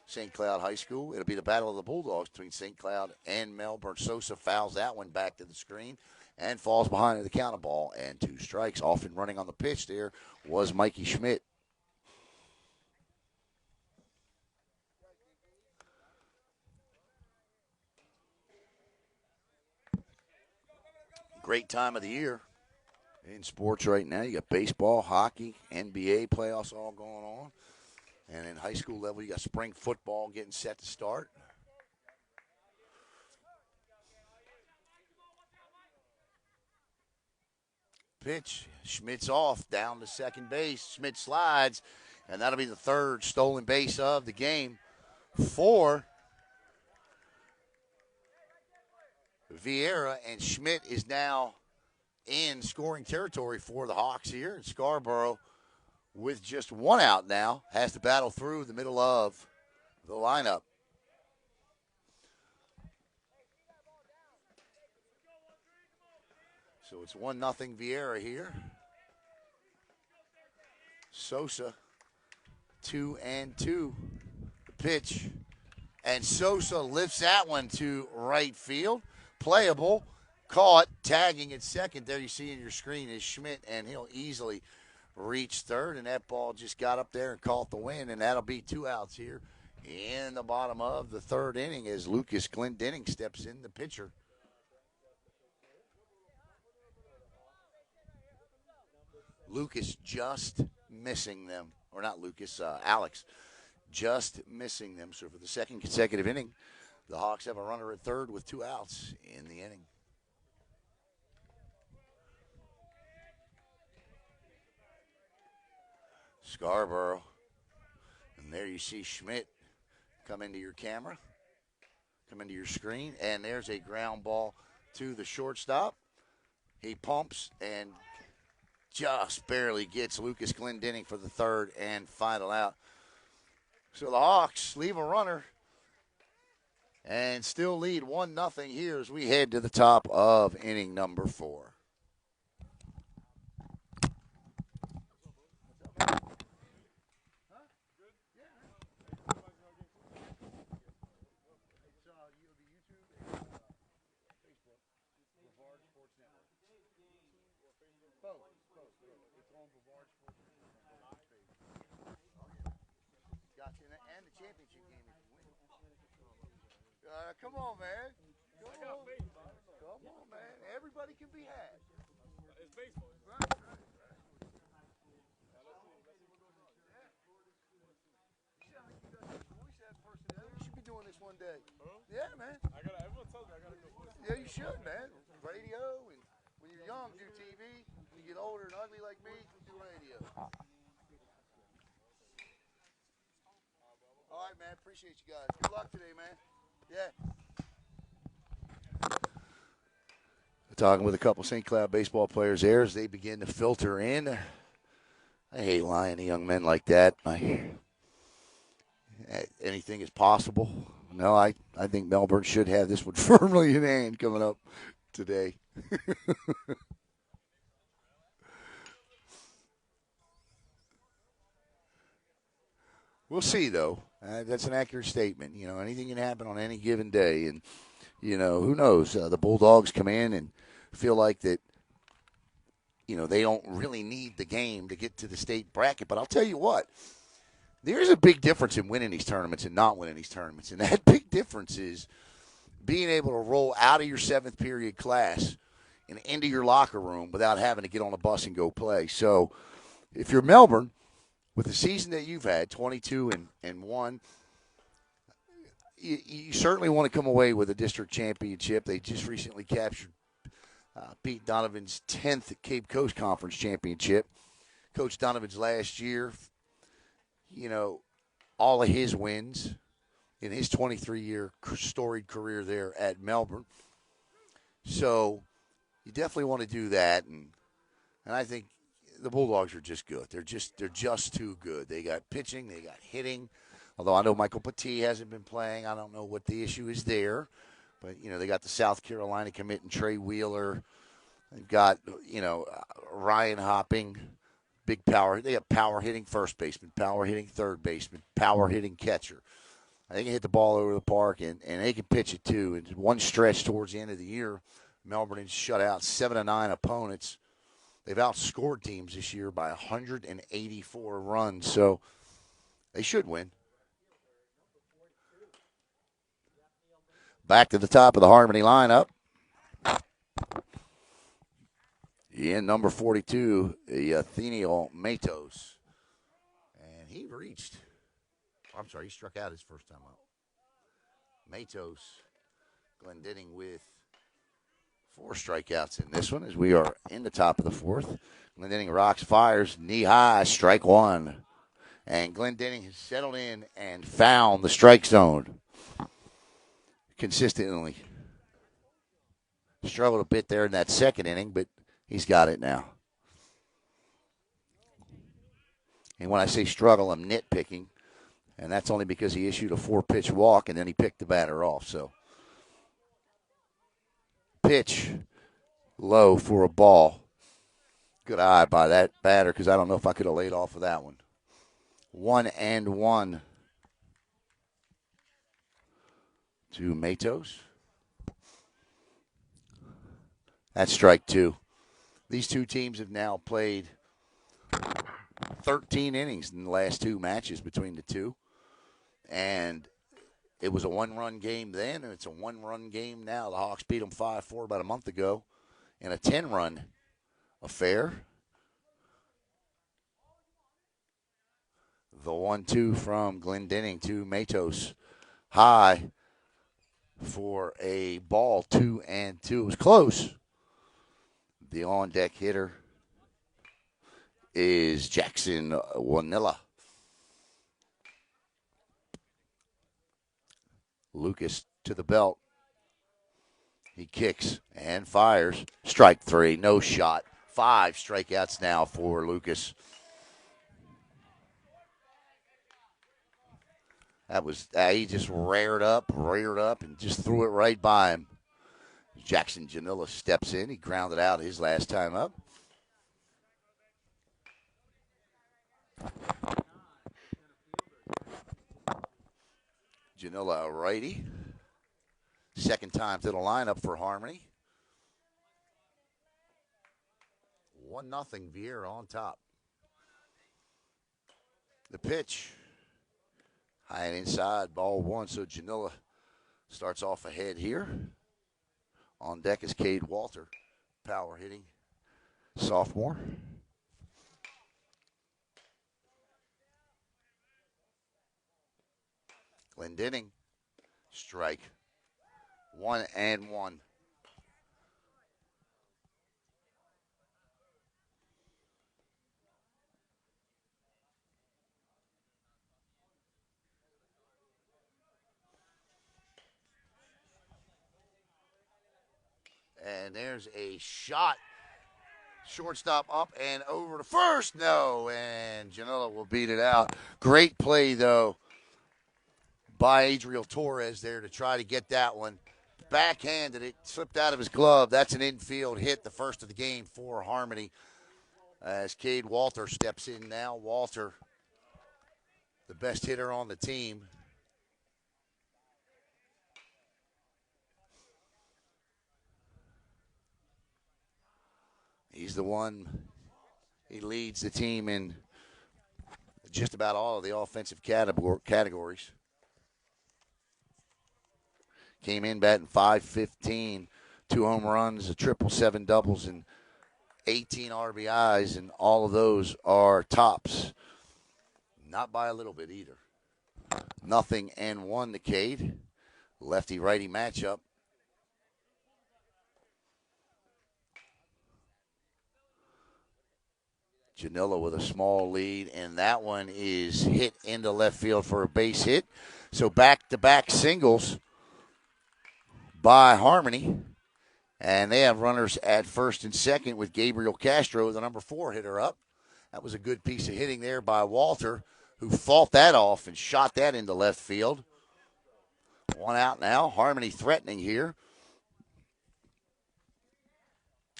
St. Cloud High School. It'll be the Battle of the Bulldogs between St. Cloud and Melbourne. Sosa fouls that one back to the screen and falls behind the count of ball and 2 strikes. Off and running on the pitch there was Mikey Schmidt. Great time of the year in sports right now. You got baseball, hockey, NBA playoffs all going on. And in high school level, you got spring football getting set to start. Pitch. Schmidt's off, down to second base. Schmidt slides, and that'll be the 3rd stolen base of the game for Viera, and Schmidt is now in scoring territory for the Hawks here. And Scarborough, with just 1 out now, has to battle through the middle of the lineup. So it's 1-0 Viera here. Sosa, 2-2. The pitch. And Sosa lifts that one to right field. Playable. Caught. Tagging at second. There you see in your screen is Schmidt, and he'll easily reach third. And that ball just got up there and caught the wind. And that'll be 2 outs here in the bottom of the 3rd inning as Lucas Glendenning steps in, the pitcher. Lucas just missing them. Or not Lucas, Alex. Just missing them. So for the 2nd consecutive inning, the Hawks have a runner at 3rd with 2 outs in the inning. Scarborough. And there you see Schmidt come into your camera, come into your screen, and there's a ground ball to the shortstop. He pumps and just barely gets Lucas Glendenning for the 3rd and final out. So the Hawks leave a runner and still lead 1-0 here as we head to the top of inning number 4. Come on, man. Come on, man. Everybody can be had. It's baseball. Right. You should be doing this one day. Huh? Yeah, man. Everyone tells me I gotta go voice. Yeah, you should, man. Radio, and when you're young, do TV. When you get older and ugly like me, do radio. All right, man. Appreciate you guys. Good luck today, man. Yeah. Talking with a couple St. Cloud baseball players there as they begin to filter in. I hate lying to young men like that. Anything is possible. No, I think Melbourne should have this one firmly in hand coming up today. We'll see, though. That's an accurate statement. You know, anything can happen on any given day. And, you know, who knows? The Bulldogs come in and feel like that, you know, they don't really need the game to get to the state bracket. But I'll tell you what, there is a big difference in winning these tournaments and not winning these tournaments. And that big difference is being able to roll out of your seventh period class and into your locker room without having to get on a bus and go play. So if you're Melbourne, with the season that you've had, 22 and 1, you certainly want to come away with a district championship. They just recently captured Pete Donovan's 10th Cape Coast Conference championship. Coach Donovan's last year, all of his wins in his 23-year storied career there at Melbourne. So you definitely want to do that, and I think the Bulldogs are just good. They're just too good. They got pitching, they got hitting. Although I know Michael Petit hasn't been playing, I don't know what the issue is there. But they got the South Carolina commit and Trey Wheeler. They've got Ryan Hopping, big power. They have power hitting first baseman, power hitting third baseman, power hitting catcher. They can hit the ball over the park, and they can pitch it too. And one stretch towards the end of the year, Melbourne has shut out 7-9 opponents. They've outscored teams this year by 184 runs, so they should win. Back to the top of the Harmony lineup. In number 42, Atheniel Matos. And he struck out his first time out. Matos, Glendenning with 4 strikeouts in this one as we are in the top of the fourth. Glendenning rocks, fires, knee high, strike 1. And Glendenning has settled in and found the strike zone consistently. Struggled a bit there in that second inning, but he's got it now. And when I say struggle, I'm nitpicking. And that's only because he issued a 4-pitch walk and then he picked the batter off. So pitch low for a ball. Good eye by that batter because I don't know if I could have laid off of that one. 1-1 to Matos. That's strike 2. These two teams have now played 13 innings in the last 2 matches between the two. And it was a 1-run game then, and it's a 1-run game now. The Hawks beat them 5-4 about a month ago in a 10-run affair. The 1-2 from Glendenning to Matos. High for a ball, 2-2. It was close. The on-deck hitter is Jackson Wanilla. Lucas to the belt. He kicks and fires. Strike 3, no shot. 5 strikeouts now for Lucas. That was he just reared up, and just threw it right by him. Jackson Janilla steps in. He grounded out his last time up. Janilla, a righty. Second time to the lineup for Harmony. 1-0 Viera on top. The pitch. High and inside, ball 1. So Janilla starts off ahead here. On deck is Cade Walter, power hitting sophomore. Glendenning, strike. 1-1. And there's a shot. Shortstop up and over to first. No, and Janilla will beat it out. Great play, though, by Adriel Torres there to try to get that one. Backhanded it, slipped out of his glove. That's an infield hit, the first of the game for Harmony. As Cade Walter steps in now. Walter, the best hitter on the team. He's the one, he leads the team in just about all of the offensive categories. Came in batting .515, 2 home runs, a triple, 7 doubles, and 18 RBIs, and all of those are tops. Not by a little bit either. 0-1 the Cade. Lefty-righty matchup. Janilla with a small lead, and that one is hit into left field for a base hit. So back-to-back singles by Harmony. And they have runners at first and second with Gabriel Castro, the number 4 hitter, up. That was a good piece of hitting there by Walter, who fought that off and shot that into left field. 1 out now. Harmony threatening here.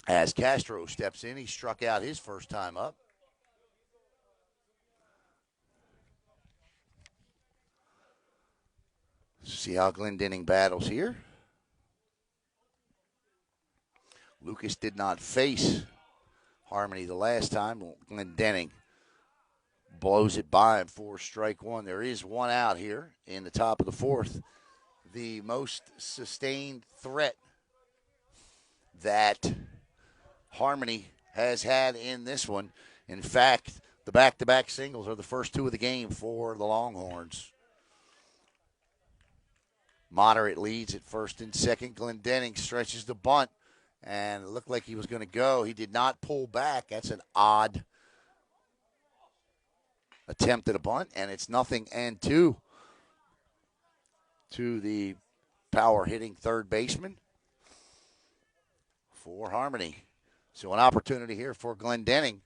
As Castro steps in, he struck out his first time up. See how Glendenning battles here. Lucas did not face Harmony the last time. Glendenning blows it by him for strike 1. There is 1 out here in the top of the 4th. The most sustained threat that Harmony has had in this one. In fact, the back-to-back singles are the first 2 of the game for the Longhorns. Moderate leads at first and second. Glendenning stretches the bunt, and it looked like he was going to go. He did not pull back. That's an odd attempt at a bunt, and it's 0-2 to the power-hitting third baseman for Harmony. So an opportunity here for Glendenning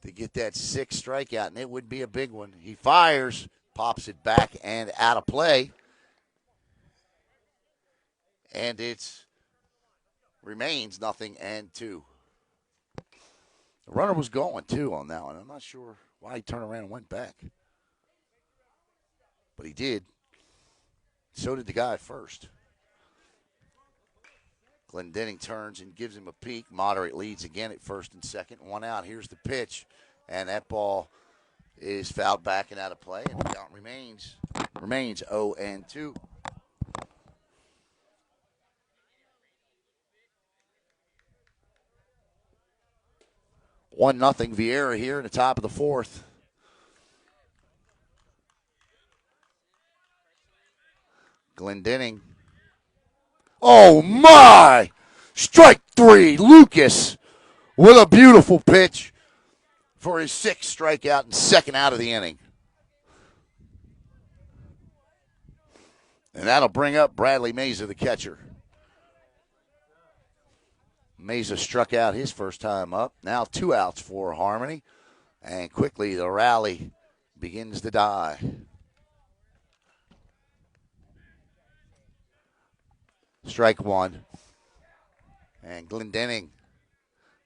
to get that 6th strikeout, and it would be a big one. He fires, pops it back and out of play. And it remains 0-2. The runner was going, too, on that one. I'm not sure why he turned around and went back. But he did. So did the guy at first. Glendenning turns and gives him a peek. Moderate leads again at first and second. 1 out. Here's the pitch. And that ball is fouled back and out of play. And the count remains 0-2. One nothing Viera here in the top of the 4th. Glendenning. Oh my! Strike 3. Lucas with a beautiful pitch for his 6th strikeout and 2nd out of the inning. And that'll bring up Bradley Meza, the catcher. Meza struck out his first time up. Now 2 outs for Harmony. And quickly the rally begins to die. Strike 1. And Glendenning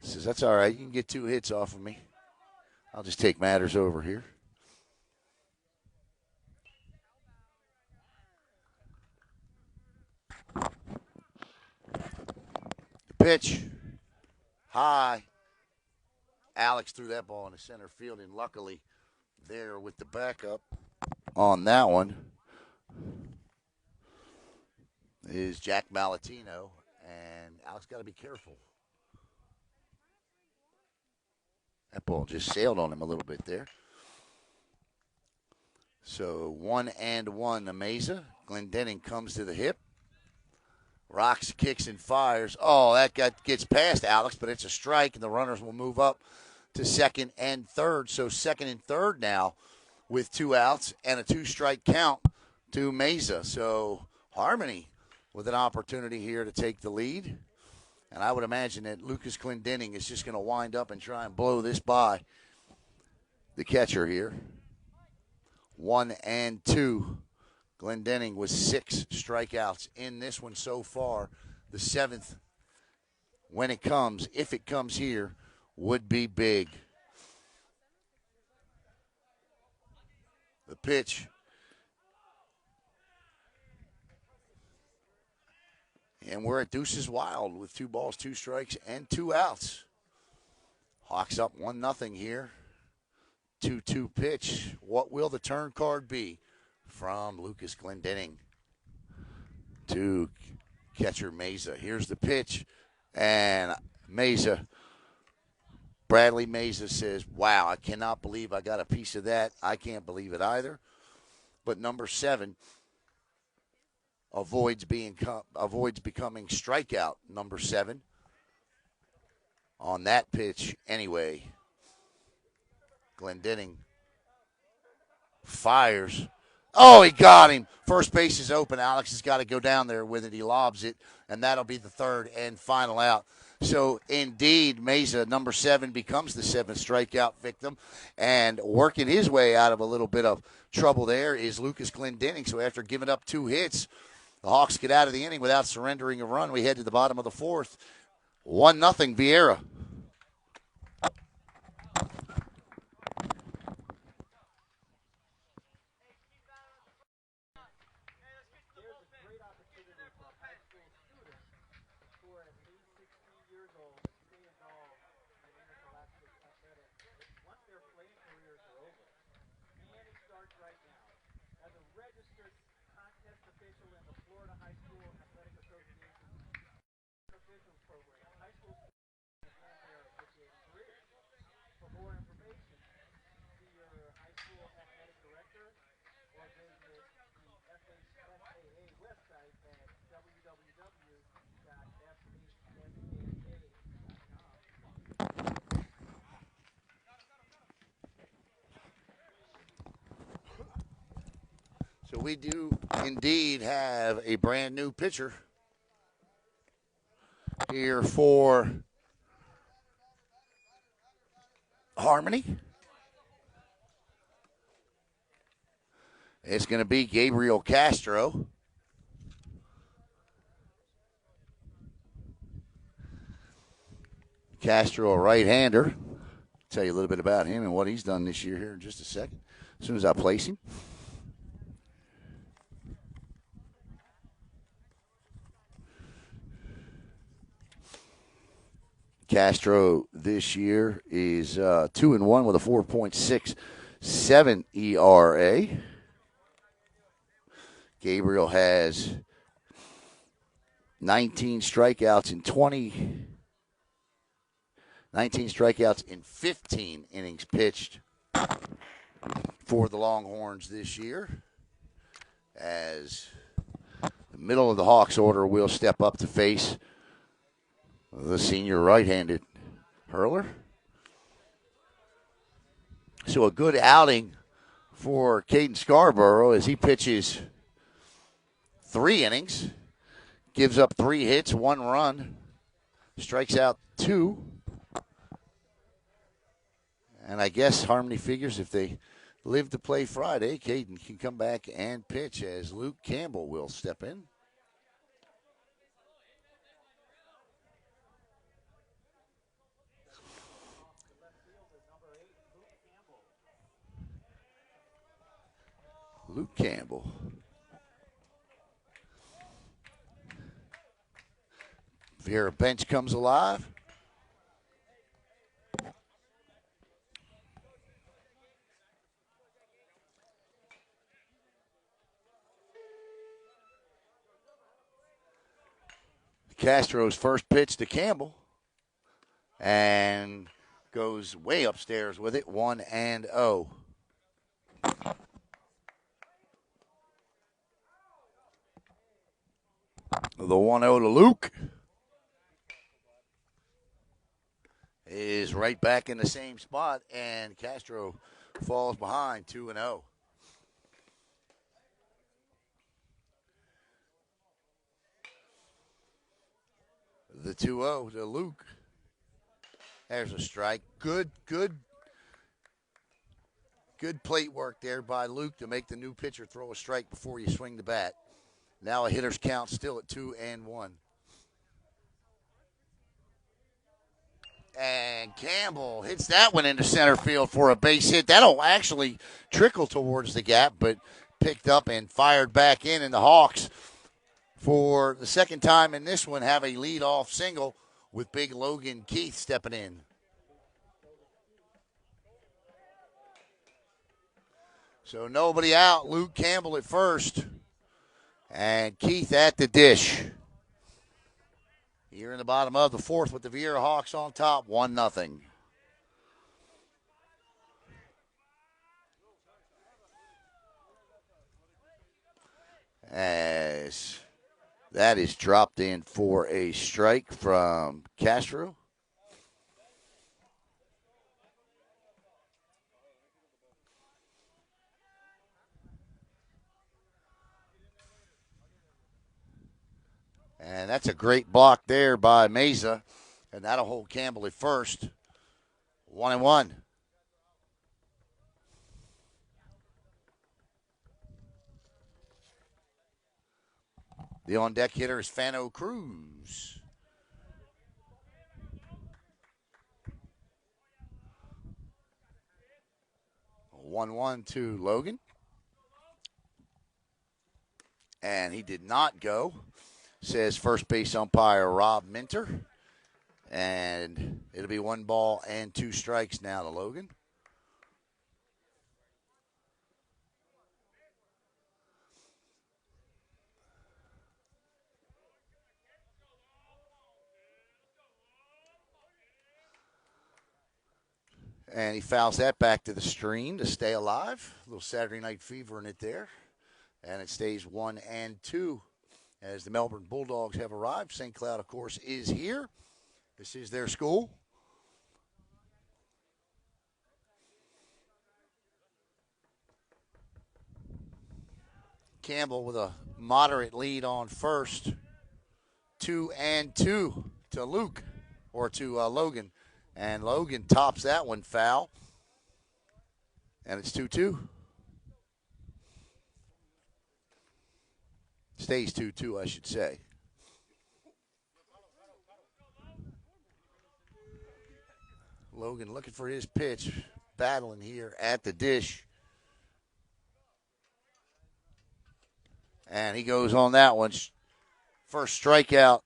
says, that's all right. You can get 2 hits off of me. I'll just take matters over here. Pitch. High. Alex threw that ball into center field, and luckily there with the backup on that one is Jack Malatino, and Alex got to be careful. That ball just sailed on him a little bit there. So 1-1 to Meza. Glendenning comes to the hip. Rocks, kicks, and fires. Oh, that gets past Alex, but it's a strike, and the runners will move up to second and third. So second and third now with 2 outs and a 2-strike count to Meza. So Harmony with an opportunity here to take the lead. And I would imagine that Lucas Glendenning is just going to wind up and try and blow this by the catcher here. 1-2. Glendenning with 6 strikeouts in this one so far. The 7th, when it comes, if it comes here, would be big. The pitch. And we're at Deuces Wild with 2 balls, 2 strikes, and 2 outs. Hawks up 1-0 here. 2-2 pitch. What will the turn card be from Lucas Glendenning to catcher Meza? Here's the pitch, and Bradley Meza says, wow, I cannot believe I got a piece of that. I can't believe it either. But number 7 avoids becoming strikeout number 7 on that pitch anyway. Glendenning fires. Oh, he got him. First base is open. Alex has got to go down there with it. He lobs it, and that'll be the third and final out. So, indeed, Meza, number 7, becomes the 7th strikeout victim. And working his way out of a little bit of trouble there is Lucas Glendenning. So, after giving up 2 hits, the Hawks get out of the inning without surrendering a run. We head to the bottom of the 4th. 1-0 Viera. For more information, see your high school athletic director or visit the FHSAA website at www.fhsaa.com. So we do indeed have a brand new pitcher here for Harmony. It's going to be Gabriel Castro. Castro, a right-hander. Tell you a little bit about him and what he's done this year here in just a second, as soon as I place him. Castro this year is 2-1 with a 4.67 ERA. Gabriel has 19 strikeouts in 15 innings pitched for the Longhorns this year. As the middle of the Hawks order will step up to face the senior right-handed hurler. So a good outing for Caden Scarborough as he pitches 3 innings, gives up 3 hits, 1 run, strikes out 2. And I guess Harmony figures if they live to play Friday, Caden can come back and pitch as Luke Campbell will step in. Luke Campbell. Viera bench comes alive. Castro's first pitch to Campbell and goes way upstairs with it, 1-0. The 1-0 to Luke is right back in the same spot, and Castro falls behind 2-0. The 2-0 to Luke. There's a strike. Good plate work there by Luke to make the new pitcher throw a strike before you swing the bat. Now a hitter's count still at 2-1. And Campbell hits that one into center field for a base hit. That'll actually trickle towards the gap, but picked up and fired back in. And the Hawks, for the second time in this one, have a leadoff single with big Logan Keith stepping in. So nobody out. Luke Campbell at first. And Keith at the dish. Here in the bottom of the fourth with the Viera Hawks on top, 1-0. As that is dropped in for a strike from Castro. And that's a great block there by Mesa. And that'll hold Campbell at first. 1-1. The on-deck hitter is Fano Cruz. A 1-1 to Logan. And he did not go, says first base umpire Rob Minter. And it'll be 1 ball and 2 strikes now to Logan. And he fouls that back to the screen to stay alive. A little Saturday Night Fever in it there. And it stays 1-2 as the Melbourne Bulldogs have arrived. St. Cloud, of course, is here. This is their school. Campbell with a moderate lead on first. 2-2 to Luke, or to Logan. And Logan tops that one foul. And it's 2-2. Stays 2-2, I should say. Logan looking for his pitch, battling here at the dish. And he goes on that one. First strikeout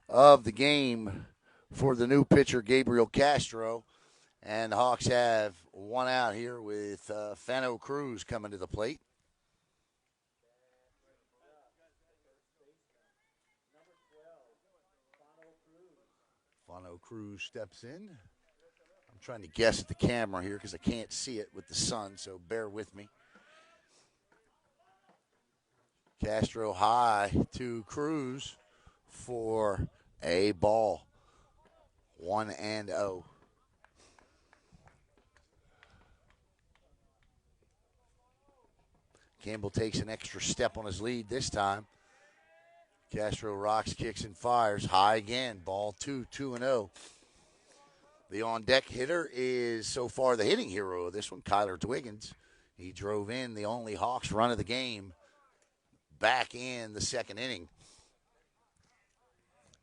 of the game for the new pitcher, Gabriel Castro. And the Hawks have 1 out here with Fano Cruz coming to the plate. Fano Cruz steps in. I'm trying to guess at the camera here because I can't see it with the sun, so bear with me. Castro high to Cruz for a ball. 1-0. Campbell takes an extra step on his lead this time. Castro rocks, kicks, and fires. High again. Ball 2-0. The on-deck hitter is so far the hitting hero of this one, Kyler Dwiggins. He drove in the only Hawks run of the game back in the second inning.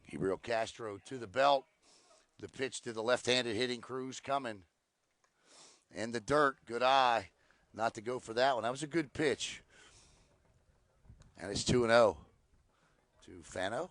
Gabriel Castro to the belt. The pitch to the left-handed hitting Cruz coming. In the dirt. Good eye. Not to go for that one. That was a good pitch. And it's 2-0 to Fano.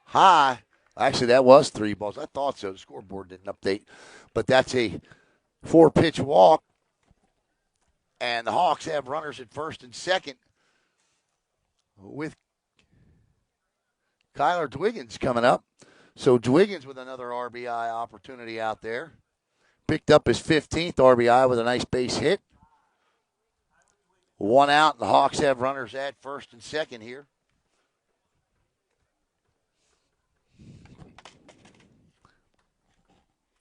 High. Actually, that was 3 balls. I thought so. The scoreboard didn't update. But that's a 4-pitch walk. And the Hawks have runners at first and second with Kyler Dwiggins coming up. So Dwiggins with another RBI opportunity out there. Picked up his 15th RBI with a nice base hit. 1 out. The Hawks have runners at first and second here.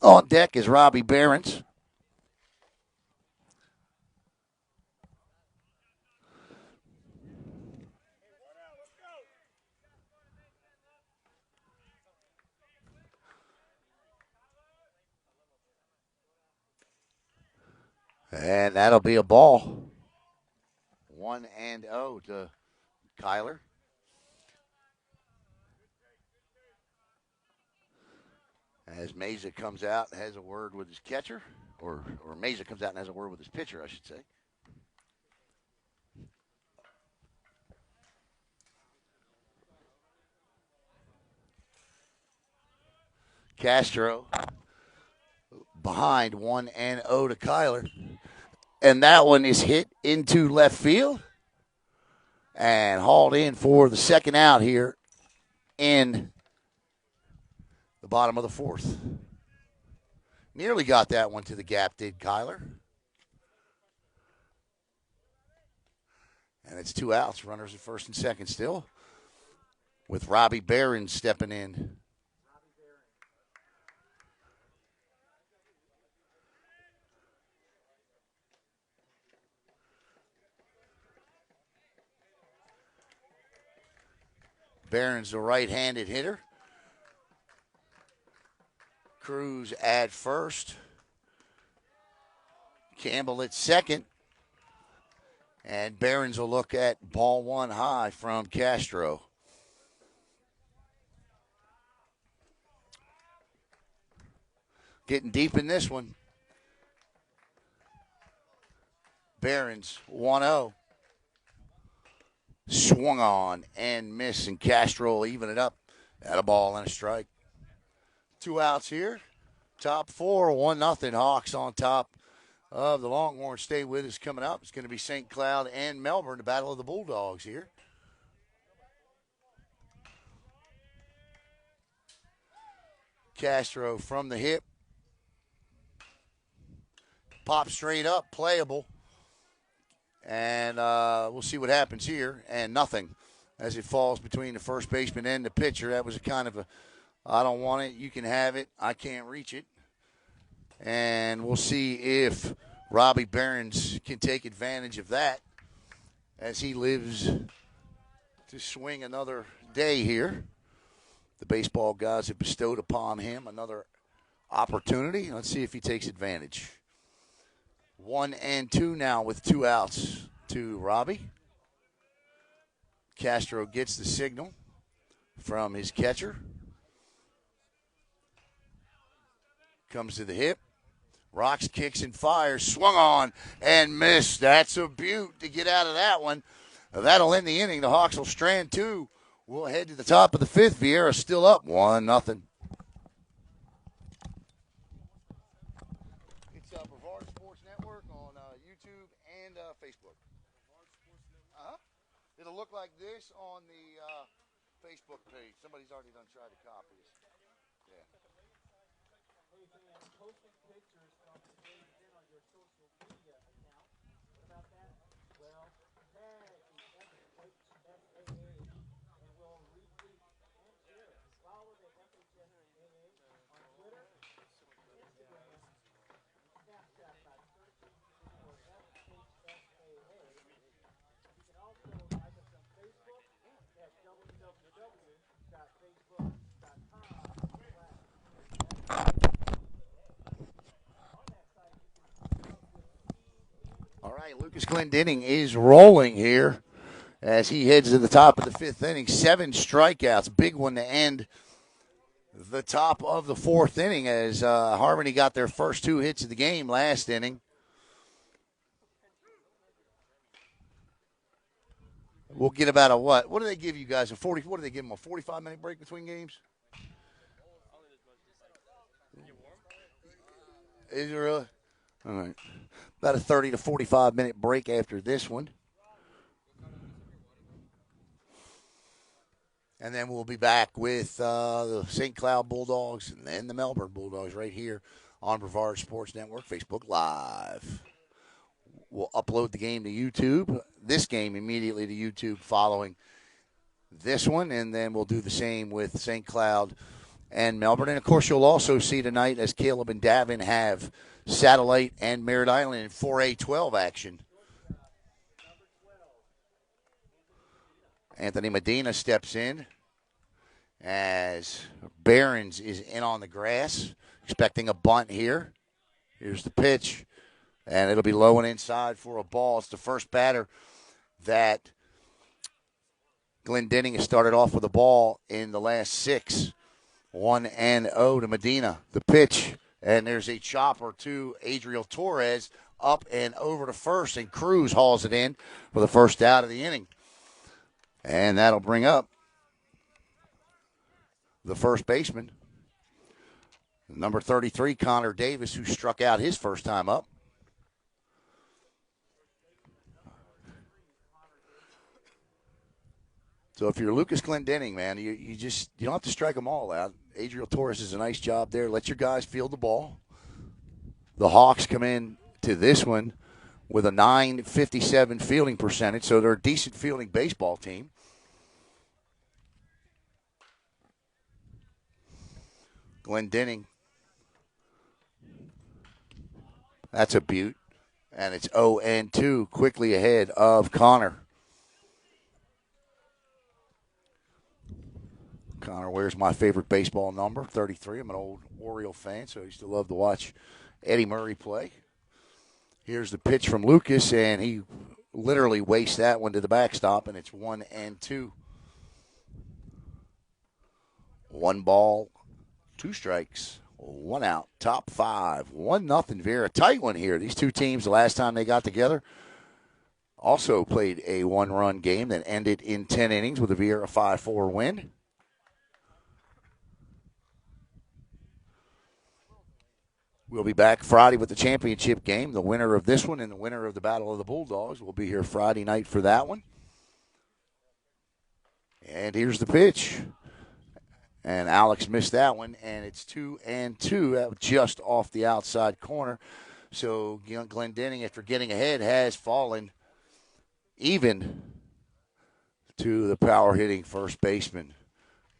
On deck is Robbie Behrens. And that'll be a ball. 1-0 to Kyler. As Mesa comes out and has a word with his catcher, or Mesa comes out and has a word with his pitcher, I should say. Castro behind 1-0 to Kyler. And that one is hit into left field and hauled in for the second out here in the bottom of the fourth. Nearly got that one to the gap, did Kyler. And it's 2 outs. Runners at first and second still, with Robbie Barron stepping in. Barron's a right-handed hitter. Cruz at first. Campbell at second. And Barron's will look at ball one high from Castro. Getting deep in this one. Barron's 1-0. Swung on and missed, and Castro will even it up at a ball and a strike. 2 outs here. Top four, 1-0. Hawks on top of the Longhorns. Stay with us coming up. It's going to be St. Cloud and Melbourne, the battle of the Bulldogs here. Castro from the hip. Pop straight up, playable. And we'll see what happens here. And nothing as it falls between the first baseman and the pitcher. That was a kind of a, I don't want it, you can have it, I can't reach it. And we'll see if Robbie Barons can take advantage of that as he lives to swing another day here. The baseball gods have bestowed upon him another opportunity. Let's see if he takes advantage. 1-2 now with 2 outs to Robbie. Castro gets the signal from his catcher. Comes to the hip. Rocks, kicks, and fires. Swung on and missed. That's a beaut to get out of that one. That'll end the inning. The Hawks will strand 2. We'll head to the top of the 5th. Viera still up 1-0. It's Brevard Sports Network on YouTube and Facebook. It'll look like this on the Facebook page. Somebody's already done tried to copy us. Yeah. Posting pictures from today's event on your social media account. What about that? Well, tag the FHSAA and we'll retweet and share it. Follow the FHSAA on Twitter, Instagram, and Snapchat by searching for FHSAA. You can also like us on Facebook at www.facebook.com. All right, Lucas Glendenning is rolling here as he heads to the top of the 5th inning. 7 strikeouts, big one to end the top of the 4th inning as Harmony got their first 2 hits of the game last inning. We'll get about a what? What do they give you guys? What do they give them, a 45-minute break between games? Is it really? All right. About a 30 to 45-minute break after this one. And then we'll be back with the St. Cloud Bulldogs and then the Melbourne Bulldogs right here on Brevard Sports Network, Facebook Live. We'll upload the game to YouTube, this game immediately to YouTube following this one, and then we'll do the same with St. Cloud and Melbourne. And, of course, you'll also see tonight as Caleb and Davin have Satellite and Merritt Island in 4A-12 action. Anthony Medina steps in as Barons is in on the grass, expecting a bunt here. Here's the pitch, and it'll be low and inside for a ball. It's the first batter that Glendenning has started off with a ball in the last 6. 1-0 to Medina. The pitch, and there's a chopper to Adriel Torres up and over to first, and Cruz hauls it in for the first out of the inning. And that'll bring up the first baseman, Number 33, Connor Davis, who struck out his first time up. So if you're Lucas Glendenning, man, you don't have to strike them all out. Adriel Torres does a nice job there. Let your guys field the ball. The Hawks come in to this one with a .957 fielding percentage, so they're a decent fielding baseball team. Glendenning, that's a beaut, and it's 0-2, quickly ahead of Connor. Connor wears my favorite baseball number, 33. I'm an old Oriole fan, so I used to love to watch Eddie Murray play. Here's the pitch from Lucas, and he literally wastes that one to the backstop, and it's 1-2. 1 ball, 2 strikes, 1 out. Top 5, 1-0 Viera. Tight one here. These two teams, the last time they got together, also played a 1-run game that ended in 10 innings with a Viera 5-4 win. We'll be back Friday with the championship game. The winner of this one and the winner of the Battle of the Bulldogs will be here Friday night for that one. And here's the pitch. And Alex missed that one, and it's 2-2, just off the outside corner. So Glendenning, after getting ahead, has fallen even to the power-hitting first baseman.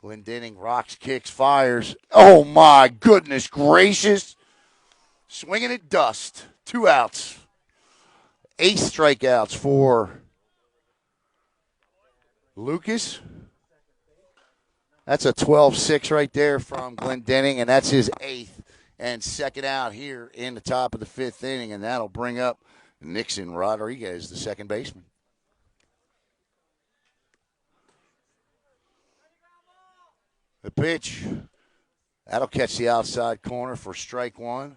Glendenning rocks, kicks, fires. Oh, my goodness gracious. Swinging at dust. 2 outs. 8 strikeouts for Lucas. That's a 12-6 right there from Glendenning, and that's his 8th and second out here in the top of the 5th inning, and that'll bring up Nixon Rodriguez, the second baseman. The pitch. That'll catch the outside corner for strike 1.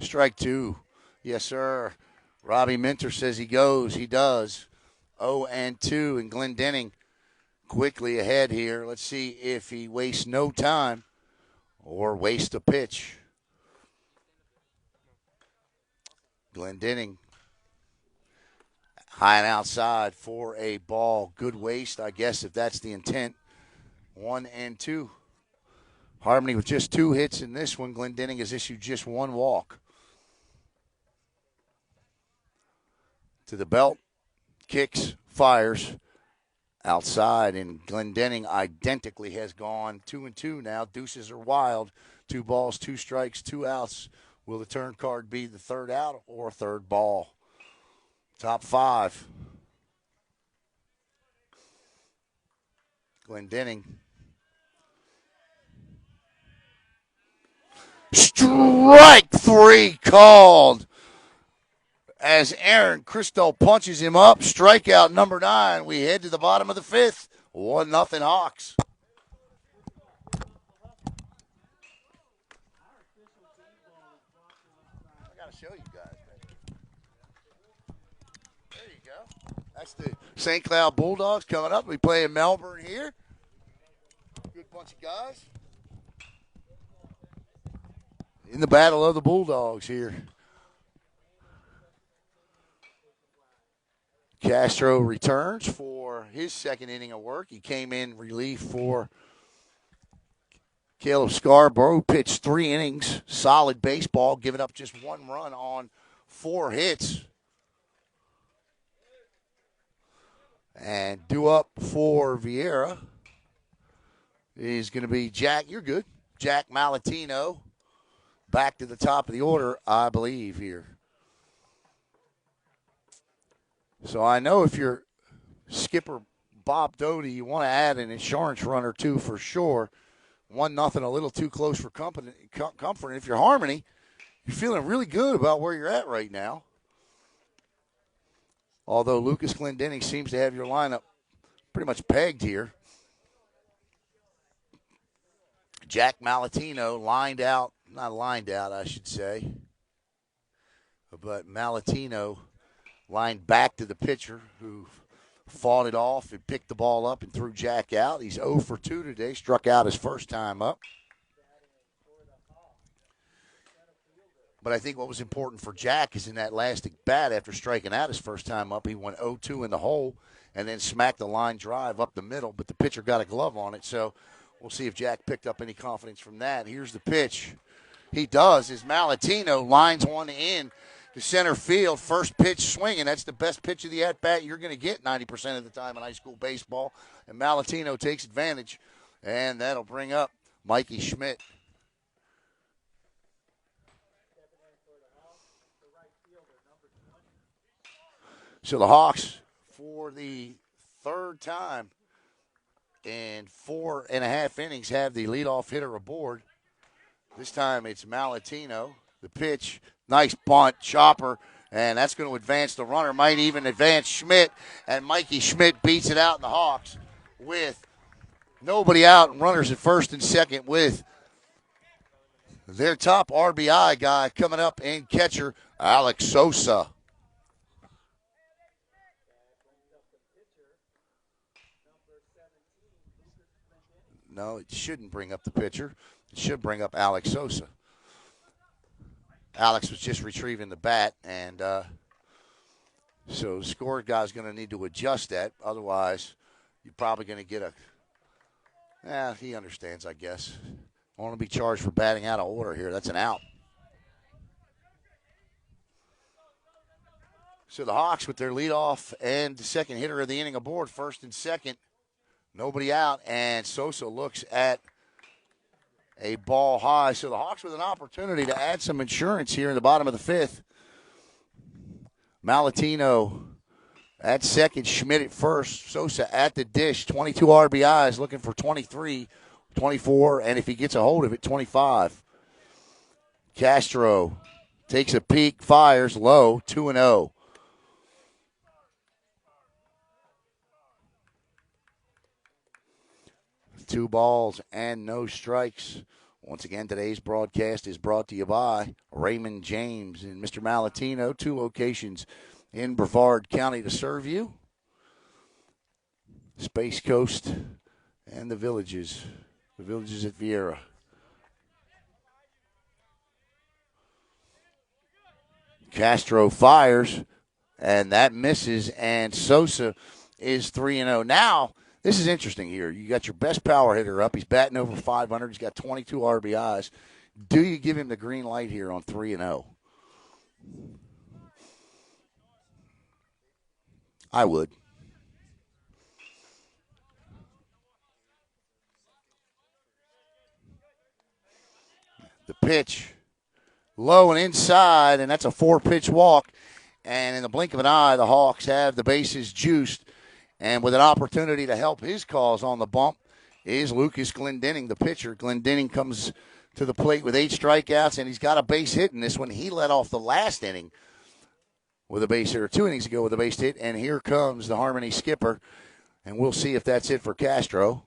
Strike 2. Yes, sir. Robbie Minter says he goes. He does. 0-2, and Glendenning quickly ahead here. Let's see if he wastes no time or wastes a pitch. Glendenning high and outside for a ball. Good waste, I guess, if that's the intent. 1-2. Harmony with just 2 hits in this one. Glendenning has issued just 1 walk. To the belt, kicks, fires, outside, and Glendenning identically has gone 2-2 now. Deuces are wild. 2 balls, 2 strikes, 2 outs. Will the turn card be the 3rd out or 3rd ball? Top 5. Glendenning. Strike 3 called as Aaron Cristo punches him up. Strikeout number 9. We head to the bottom of the 5th. 1-0 Hawks. I got to show you guys. There you go. That's the St. Cloud Bulldogs coming up. We play in Melbourne here. Good bunch of guys. In the Battle of the Bulldogs here. Castro returns for his 2nd inning of work. He came in relief for Caleb Scarborough, who pitched 3 innings, solid baseball, giving up just 1 run on 4 hits. And due up for Viera is going to be Jack. You're good. Jack Malatino, back to the top of the order, I believe, here. So I know if you're skipper Bob Doty, you want to add an insurance run or 2 for sure. 1-0, a little too close for comfort. And if you're Harmony, you're feeling really good about where you're at right now. Although Lucas Glendenning seems to have your lineup pretty much pegged here. Jack Malatino not lined out, I should say. But Malatino lined back to the pitcher who fought it off and picked the ball up and threw Jack out. He's 0 for 2 today, struck out his first time up. But I think what was important for Jack is in that last at bat after striking out his first time up, he went 0-2 in the hole and then smacked the line drive up the middle, but the pitcher got a glove on it. So we'll see if Jack picked up any confidence from that. Here's the pitch. He does. As Malatino lines one in to center field, first pitch swinging. That's the best pitch of the at-bat you're going to get 90% of the time in high school baseball. And Malatino takes advantage, and that'll bring up Mikey Schmidt. So the Hawks, for the third time in 4.5 innings, have the leadoff hitter aboard. This time it's Malatino. The pitch, nice bunt, chopper, and that's going to advance the runner. Might even advance Schmidt, and Mikey Schmidt beats it out in the Hawks with nobody out and runners at first and second with their top RBI guy coming up in catcher, Alex Sosa. No, it shouldn't bring up the pitcher. It should bring up Alex Sosa. Alex was just retrieving the bat, and so the score guy's going to need to adjust that. Otherwise, you're probably going to get he understands, I guess. I want to be charged for batting out of order here. That's an out. So the Hawks with their leadoff and the second hitter of the inning aboard, first and second. Nobody out, and Sosa looks at a ball high. So the Hawks with an opportunity to add some insurance here in the bottom of the fifth. Malatino at second, Schmidt at first, Sosa at the dish, 22 RBIs, looking for 23, 24, and if he gets a hold of it, 25. Castro takes a peek, fires low, 2-0. Two balls and no strikes. Once again, today's broadcast is brought to you by Raymond James and Mr. Malatino, 2 locations in Brevard County to serve you. Space Coast and the Villages at Viera. Castro fires, and that misses, and Sosa is 3-0. Now, this is interesting here. You got your best power hitter up. He's batting over 500. He's got 22 RBIs. Do you give him the green light here on 3-0? I would. The pitch, low and inside, and that's a 4-pitch walk. And in the blink of an eye, the Hawks have the bases juiced. And with an opportunity to help his cause on the bump is Lucas Glendenning, the pitcher. Glendenning comes to the plate with 8 strikeouts, and he's got a base hit in this one. He led off the last inning with a base hit, or 2 innings ago with a base hit. And here comes the Harmony skipper, and we'll see if that's it for Castro.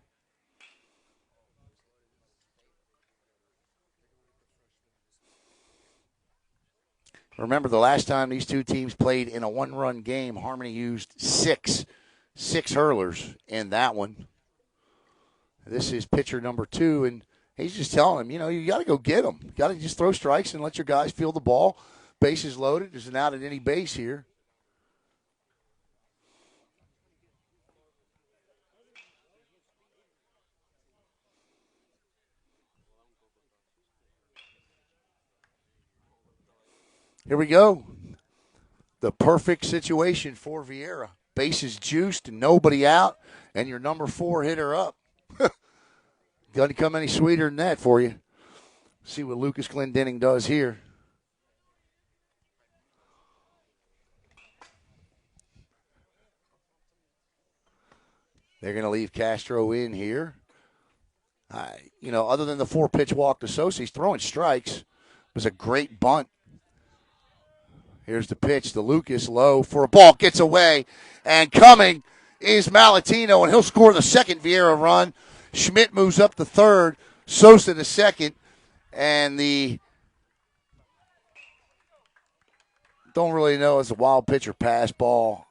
Remember, the last time these two teams played in a 1-run game, Harmony used 6 hurlers in that one. This is pitcher number 2, and he's just telling him, you got to go get them. You got to just throw strikes and let your guys feel the ball. Bases loaded. There's an out at any base here. Here we go. The perfect situation for Viera. Bases juiced, nobody out, and your number 4 hitter up. Doesn't come any sweeter than that for you. See what Lucas Glendenning does here. They're going to leave Castro in here. Other than the 4-pitch walk to Sosa, he's throwing strikes. It was a great bunt. Here's the pitch to Lucas, low for a ball, gets away, and coming is Malatino, and he'll score the second Viera run. Schmidt moves up to third, Sosa to second, and the Don't really know. It's a wild pitch or pass ball.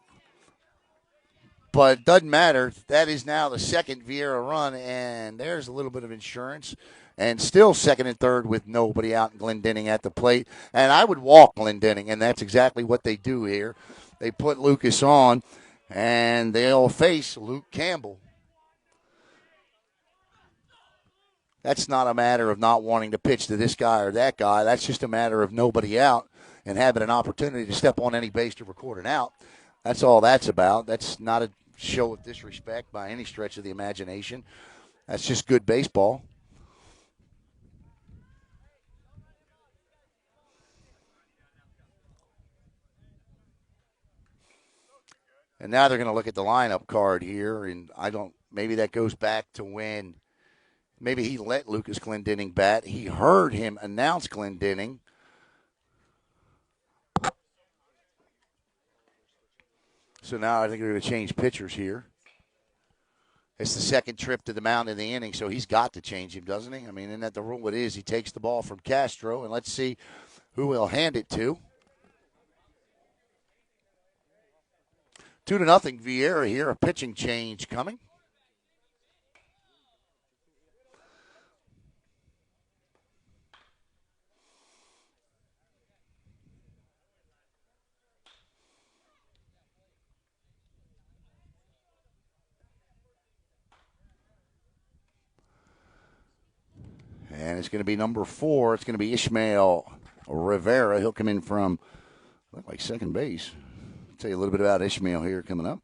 But it doesn't matter. That is now the second Viera run, and there's a little bit of insurance. And still second and third with nobody out, and Glendenning at the plate. And I would walk Glendenning, and that's exactly what they do here. They put Lucas on, and they'll face Luke Campbell. That's not a matter of not wanting to pitch to this guy or that guy. That's just a matter of nobody out and having an opportunity to step on any base to record an out. That's all that's about. That's not a show of disrespect by any stretch of the imagination. That's just good baseball. And now they're going to look at the lineup card here, and maybe that goes back to when maybe he let Lucas Glendenning bat. He heard him announce Glendenning. So now I think they're going to change pitchers here. It's the second trip to the mound in the inning, so he's got to change him, doesn't he? I mean, isn't that the rule? It is. He takes the ball from Castro, and let's see who he'll hand it to. 2-0 Viera here, a pitching change coming. And it's going to be number 4. It's going to be Ishmael Rivera. He'll come in from, look like second base. I'll tell you a little bit about Ishmael here coming up.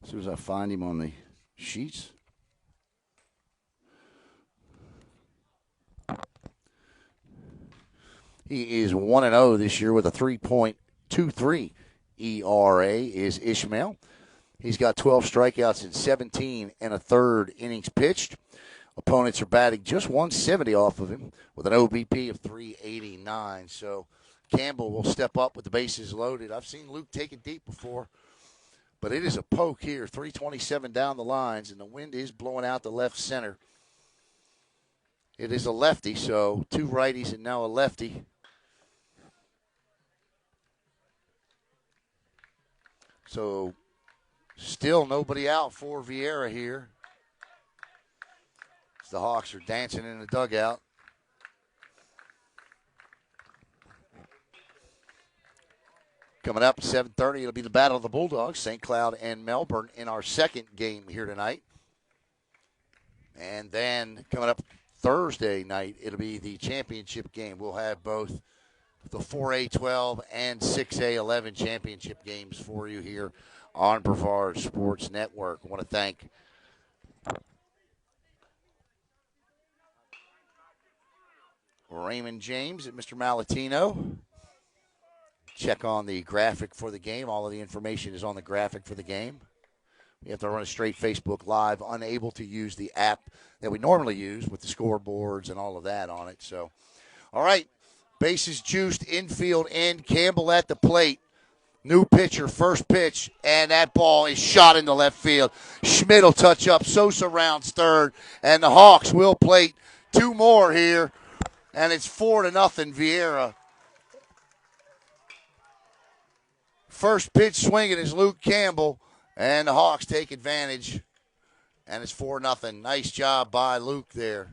As soon as I find him on the sheets. He is 1-0 this year with a 3.23 ERA is Ishmael. He's got 12 strikeouts in 17 and a third innings pitched. Opponents are batting just 170 off of him with an OBP of 389. So Campbell will step up with the bases loaded. I've seen Luke take it deep before, but it is a poke here. 327 down the lines, and the wind is blowing out the left center. It is a lefty, so 2 righties and now a lefty. So still nobody out for Viera here. The Hawks are dancing in the dugout. Coming up at 7:30, it'll be the Battle of the Bulldogs, St. Cloud and Melbourne in our second game here tonight. And then coming up Thursday night, it'll be the championship game. We'll have both the 4A-12 and 6A-11 championship games for you here on Brevard Sports Network. I want to thank Raymond James and Mr. Malatino. Check on the graphic for the game. All of the information is on the graphic for the game. We have to run a straight Facebook Live, unable to use the app that we normally use with the scoreboards and all of that on it. So, all right, bases juiced, infield in, Campbell at the plate. New pitcher, first pitch, and that ball is shot into left field. Schmidt will touch up, Sosa rounds third, and the Hawks will plate 2 more here. And it's 4-0 Viera. First pitch swinging is Luke Campbell, and the Hawks take advantage. And it's 4-0. Nice job by Luke there.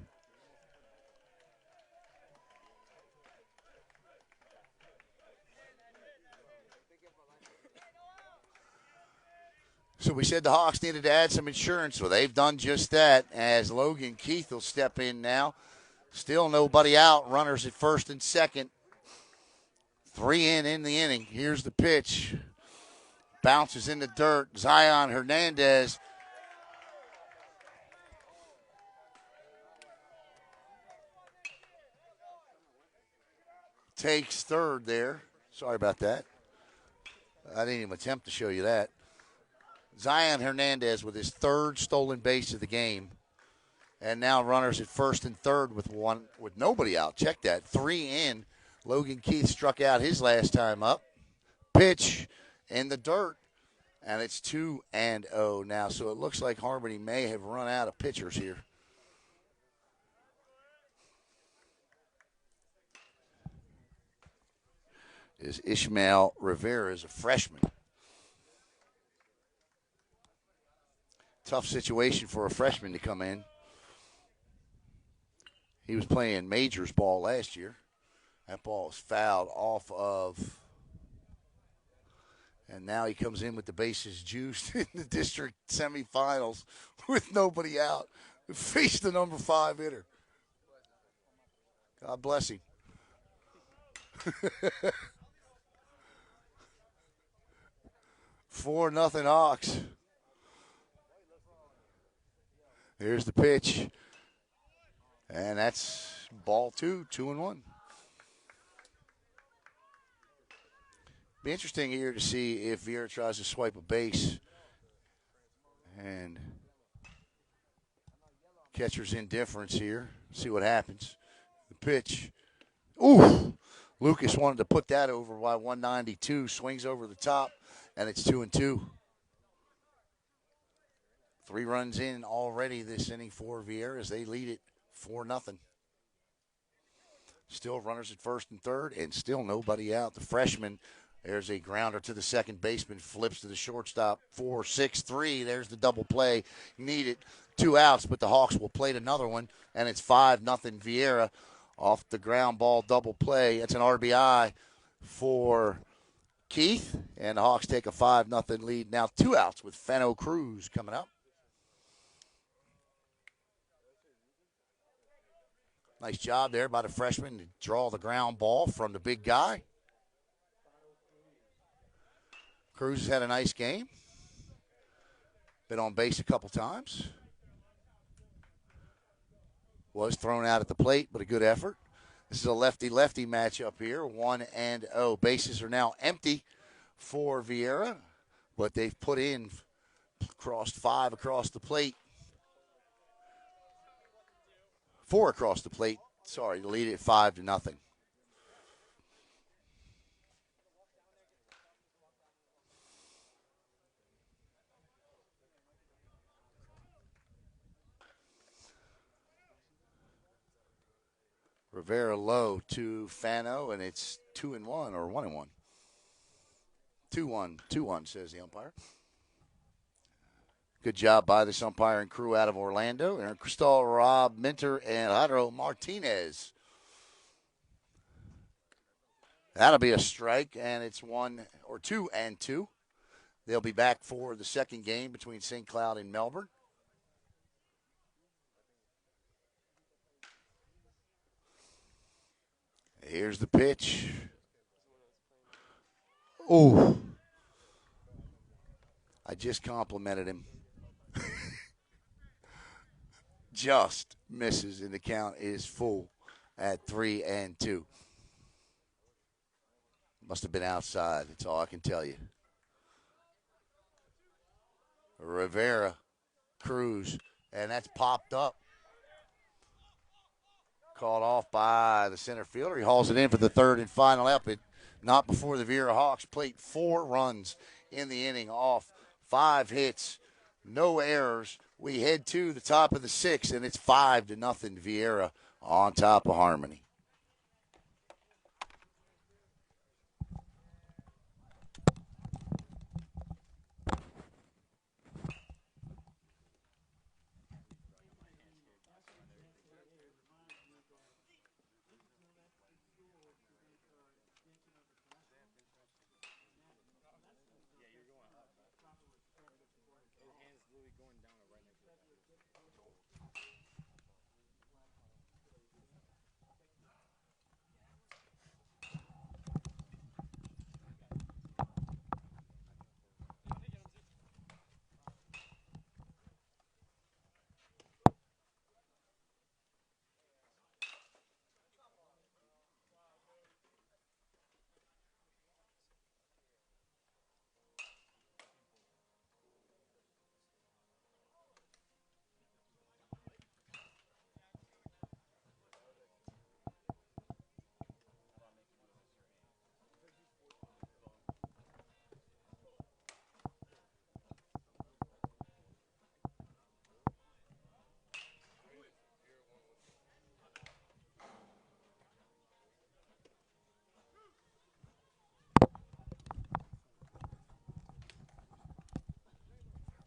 So we said the Hawks needed to add some insurance. Well, they've done just that as Logan Keith will step in now. Still nobody out. Runners at first and second. 3 in the inning. Here's the pitch. Bounces in the dirt. Zion Hernandez takes third there. Sorry about that. I didn't even attempt to show you that. Zion Hernandez with his 3rd stolen base of the game. And now runners at first and third with nobody out. Check that. 3 in. Logan Keith struck out his last time up. Pitch in the dirt. And it's 2-0 now. So it looks like Harmony may have run out of pitchers here. is Ishmael Rivera, is a freshman. Tough situation for a freshman to come in. He was playing majors ball last year. That ball was fouled off of, and now he comes in with the bases juiced in the district semifinals with nobody out. Face the number 5 hitter. God bless him. 4-0 Hawks. Here's the pitch. And that's ball 2, 2-1. Be interesting here to see if Viera tries to swipe a base and catcher's indifference here. See what happens. The pitch. Ooh! Lucas wanted to put that over by 192. Swings over the top, and it's 2-2. 3 runs in already this inning for Viera as they lead it 4-0. Still runners at first and third, and still nobody out. The freshman, there's a grounder to the second baseman, flips to the shortstop. 4-6-3. There's the double play. Needed 2 outs, but the Hawks will plate another one, and it's 5-0 Viera off the ground ball double play. That's an RBI for Keith, and the Hawks take a 5-0 lead. Now 2 outs with Fano Cruz coming up. Nice job there by the freshman to draw the ground ball from the big guy. Cruz has had a nice game. Been on base a couple times. Was thrown out at the plate, but a good effort. This is a lefty-lefty matchup here, 1-0. Bases are now empty for Viera, but they've put in, crossed 5 across the plate. 4 across the plate, sorry, to lead it 5-0. Rivera low to Fano, and it's 2-1 or 1-1. 2-1, 2-1, says the umpire. Good job by this umpire and crew out of Orlando. Aaron Cristal, Rob Minter, and Jairo Martinez. That'll be a strike, and it's 2-2. They'll be back for the second game between St. Cloud and Melbourne. Here's the pitch. Oh, I just complimented him. Just misses, and the count is full at 3-2. Must have been outside. That's all I can tell you. Rivera, Cruz, and that's popped up. Called off by the center fielder. He hauls it in for the third and final out, but not before the Viera Hawks plate 4 runs in the inning off 5 hits, no errors. We head to the top of the 6th, and it's 5-0 Viera on top of Harmony.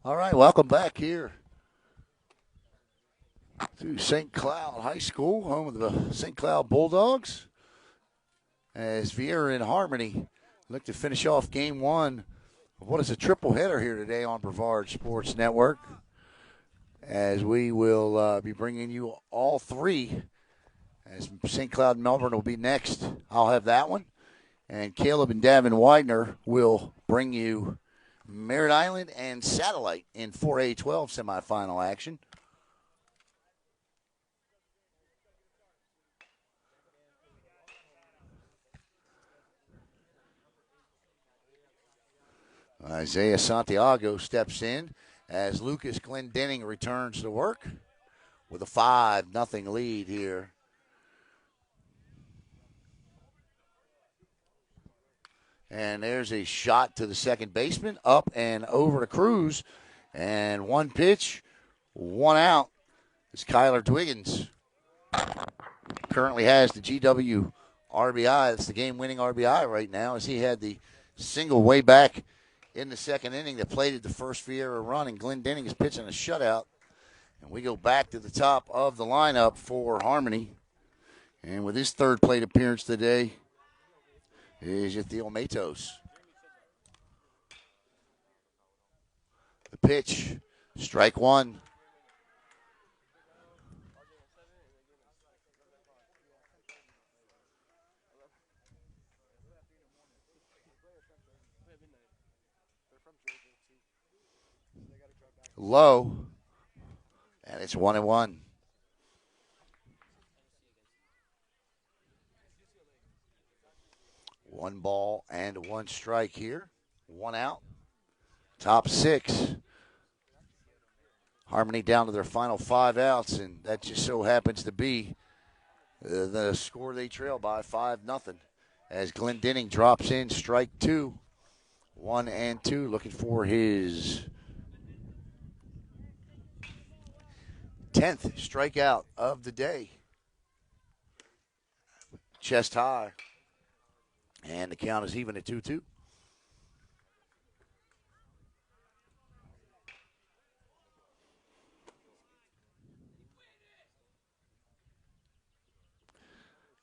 All right, welcome back here to St. Cloud High School, home of the St. Cloud Bulldogs. As Viera and Harmony look to finish off game one of what is a triple header here today on Brevard Sports Network. As we will be bringing you all three, as St. Cloud Melbourne will be next. I'll have that one. And Caleb and Davin Widener will bring you Merritt Island and Satellite in 4A-12 semifinal action. Isaiah Santiago steps in as Lucas Glendenning returns to work with a 5-0 lead here. And there's a shot to the second baseman, up and over to Cruz. And one pitch, one out. It's Kyler Twiggins. Currently has the GW RBI. That's the game-winning RBI right now, as he had the single way back in the second inning that plated the first Viera run, and Glendenning is pitching a shutout. And we go back to the top of the lineup for Harmony. And with his third plate appearance today is Yathiel Matos. The pitch, strike one. Low, and it's 1-1. One ball and one strike here. One out. Top six. Harmony down to their final 5 outs, and that just so happens to be the score they trail by 5-0. As Glendenning drops in, strike two. 1-2, looking for his 10th strikeout of the day. Chest high. And the count is even at 2-2.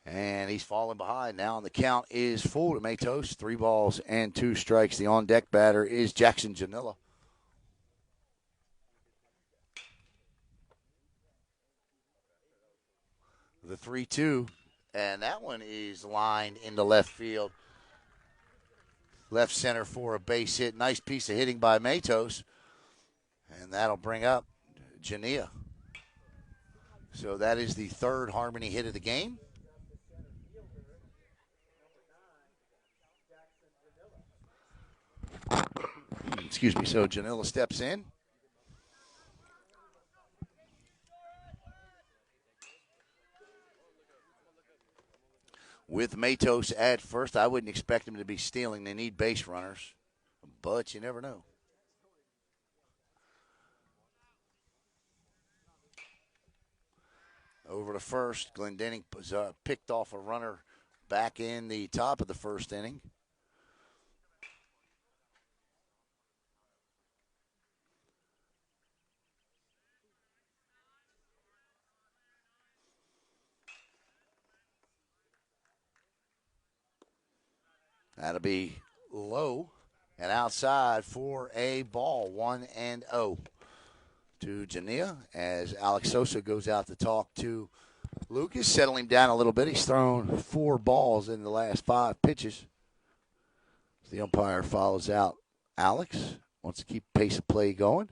And he's falling behind now, and the count is full to Matos. 3 balls and 2 strikes. The on-deck batter is Jackson Janilla. The 3-2, and that one is lined into left field. Left center for a base hit. Nice piece of hitting by Matos. And that'll bring up Jania. So that is the third Harmony hit of the game. Excuse me. So Janilla steps in. With Matos at first, I wouldn't expect him to be stealing. They need base runners, but you never know. Over to first, Glendenning picked off a runner back in the top of the first inning. That'll be low and outside for a ball. 1-0 to Jania as Alex Sosa goes out to talk to Lucas, settle him down a little bit. He's thrown 4 balls in the last 5 pitches. The umpire follows out Alex, wants to keep pace of play going.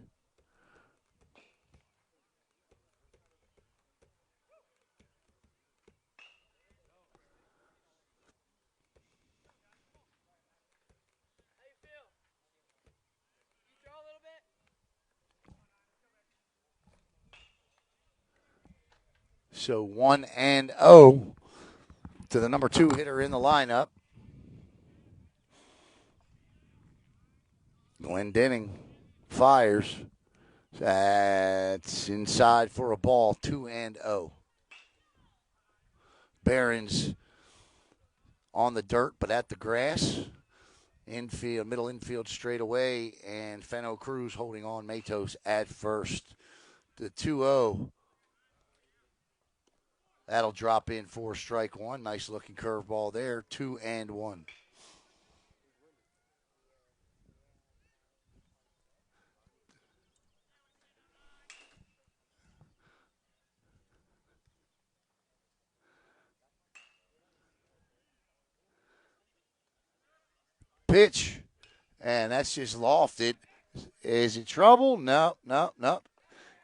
So 1-0 to the number 2 hitter in the lineup. Glendenning fires. That's inside for a ball. 2-0. Barron's on the dirt, but at the grass. Infield, middle infield straight away, and Feno Cruz holding on Matos at first. The 2-0. That'll drop in for strike one. Nice looking curveball there. 2-1. Pitch, and that's just lofted. Is it trouble? No, no, no.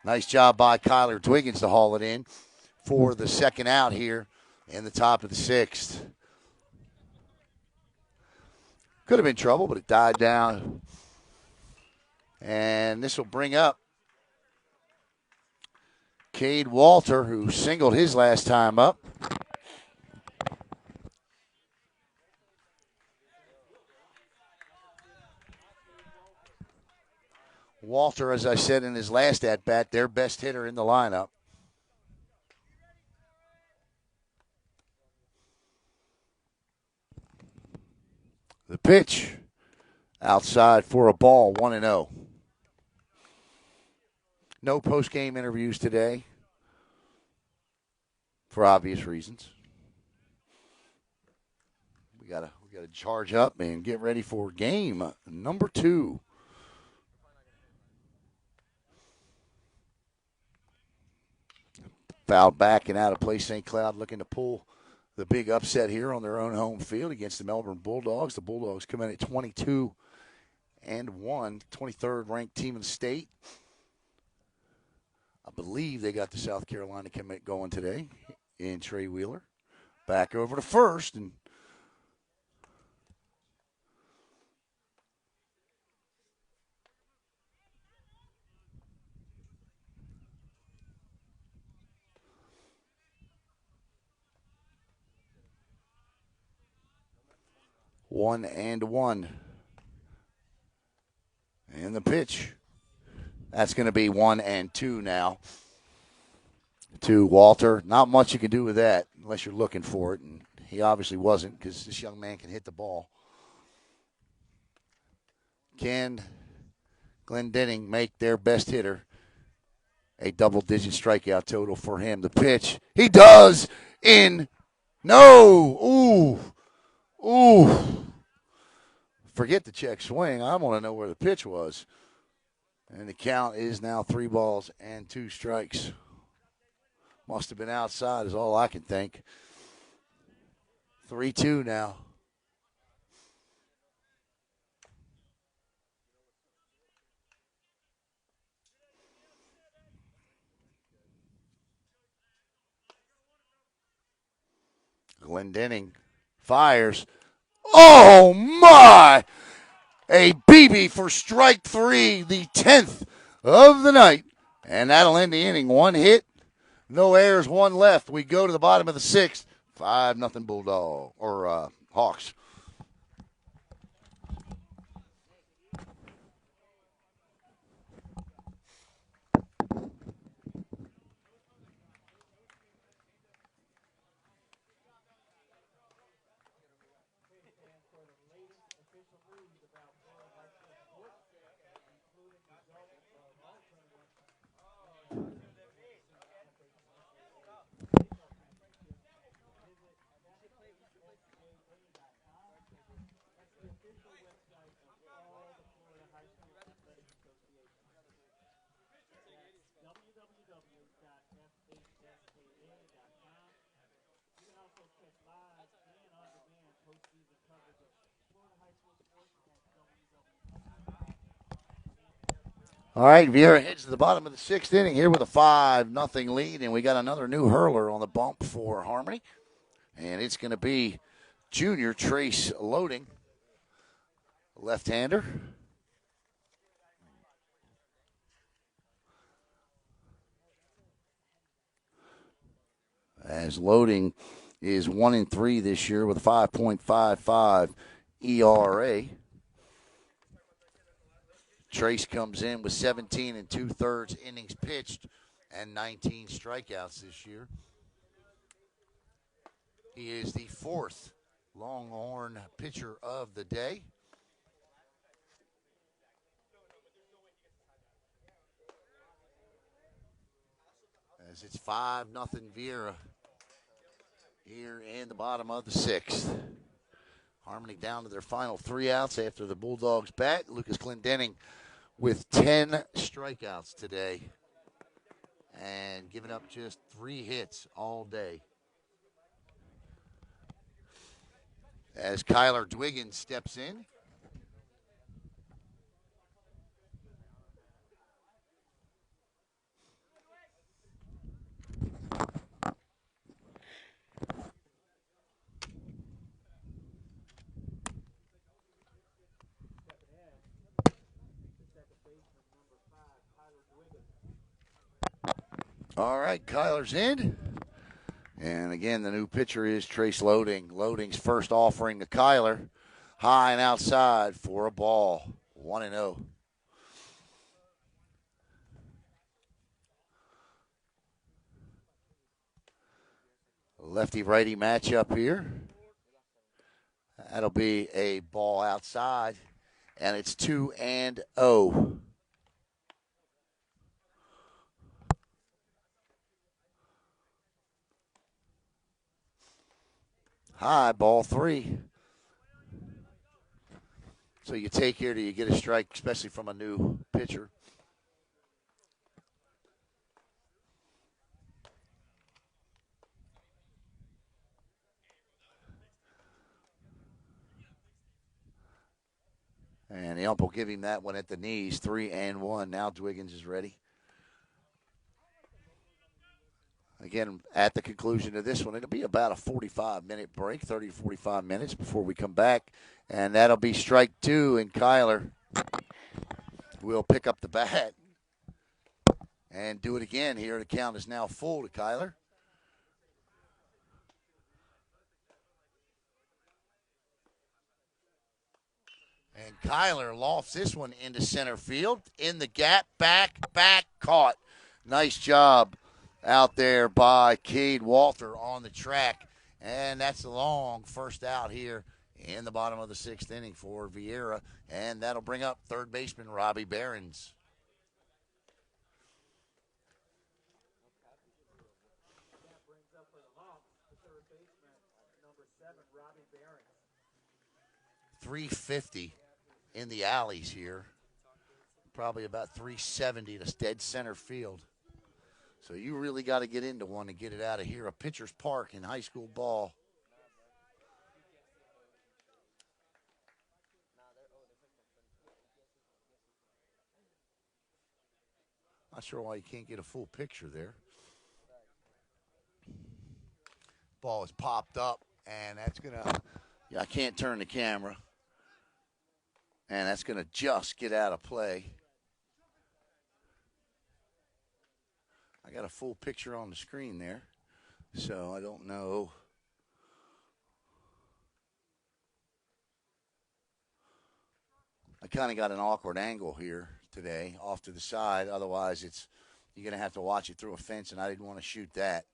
Nice job by Kyler Dwiggins to haul it in for the second out here in the top of the sixth. Could have been trouble, but it died down. And this will bring up Cade Walter, who singled his last time up. Walter, as I said in his last at-bat, their best hitter in the lineup. The pitch outside for a ball, 1-0. No post-game interviews today for obvious reasons. We gotta charge up and get ready for game number 2. Fouled back and out of play. St. Cloud looking to pull the big upset here on their own home field against the Melbourne Bulldogs. The Bulldogs come in at 22-1, 23rd ranked team in the state. I believe they got the South Carolina commit going today in Trey Wheeler. Back over to first, and one. And the pitch. That's going to be 1-2 now to Walter. Not much you can do with that unless you're looking for it, and he obviously wasn't because this young man can hit the ball. Can Glendenning make their best hitter a double-digit strikeout total for him? The pitch. He does in. No. Ooh. Forget the check swing. I want to know where the pitch was. And the count is now 3 balls and 2 strikes. Must have been outside is all I can think. 3-2 now. Glendenning fires. Oh, my! A BB for strike 3, the 10th of the night. And that'll end the inning. 1 hit, no errors, 1 left. We go to the bottom of the 6th. 5-0 Bulldog, or Hawks. www.FHSAA.com. You can also catch live and on-demand postseason coverage of Florida high school sports at www. All right, Viera heads to the bottom of the 6th inning here with a 5-0 lead, and we got another new hurler on the bump for Harmony. And it's going to be junior Trace Loading, left-hander. As Loading is 1-3 this year with a 5.55 ERA. Trace comes in with 17 2/3 innings pitched and 19 strikeouts this year. He is the 4th Longhorn pitcher of the day. as it's 5-0 Viera here in the bottom of the sixth. Harmony down to their final 3 outs after the Bulldogs bat. Lucas Clendenning with 10 strikeouts today and giving up just 3 hits all day. As Kyler Dwiggins steps in. All right, Kyler's in. And again, the new pitcher is Trace Loading. Loading's first offering to Kyler. High and outside for a ball. 1-0. Lefty-righty matchup here. That'll be a ball outside. And it's 2-0. High, ball 3. So you take here till you get a strike, especially from a new pitcher. And the ump will give him that one at the knees, 3-1. Now Dwiggins is ready. Again, at the conclusion of this one, it'll be about a 45-minute break, 30 to 45 minutes before we come back. And that'll be strike 2, and Kyler will pick up the bat and do it again here. The count is now full to Kyler. And Kyler lofts this one into center field. In the gap, back, caught. Nice job out there by Cade Walter on the track. And that's a long first out here in the bottom of the 6th inning for Viera. And that'll bring up third baseman Robbie Behrens. That brings up for the Hawks, the third baseman, number 7, Robbie Behrens. 350 in the alleys here. Probably about 370 to dead center field. So you really got to get into one to get it out of here. A pitcher's park in high school ball. Not sure why you can't get a full picture there. Ball is popped up, and that's going to, I can't turn the camera. And that's going to just get out of play. I got a full picture on the screen there, so I don't know. I kind of got an awkward angle here today off to the side. Otherwise, you're going to have to watch it through a fence, and I didn't want to shoot that.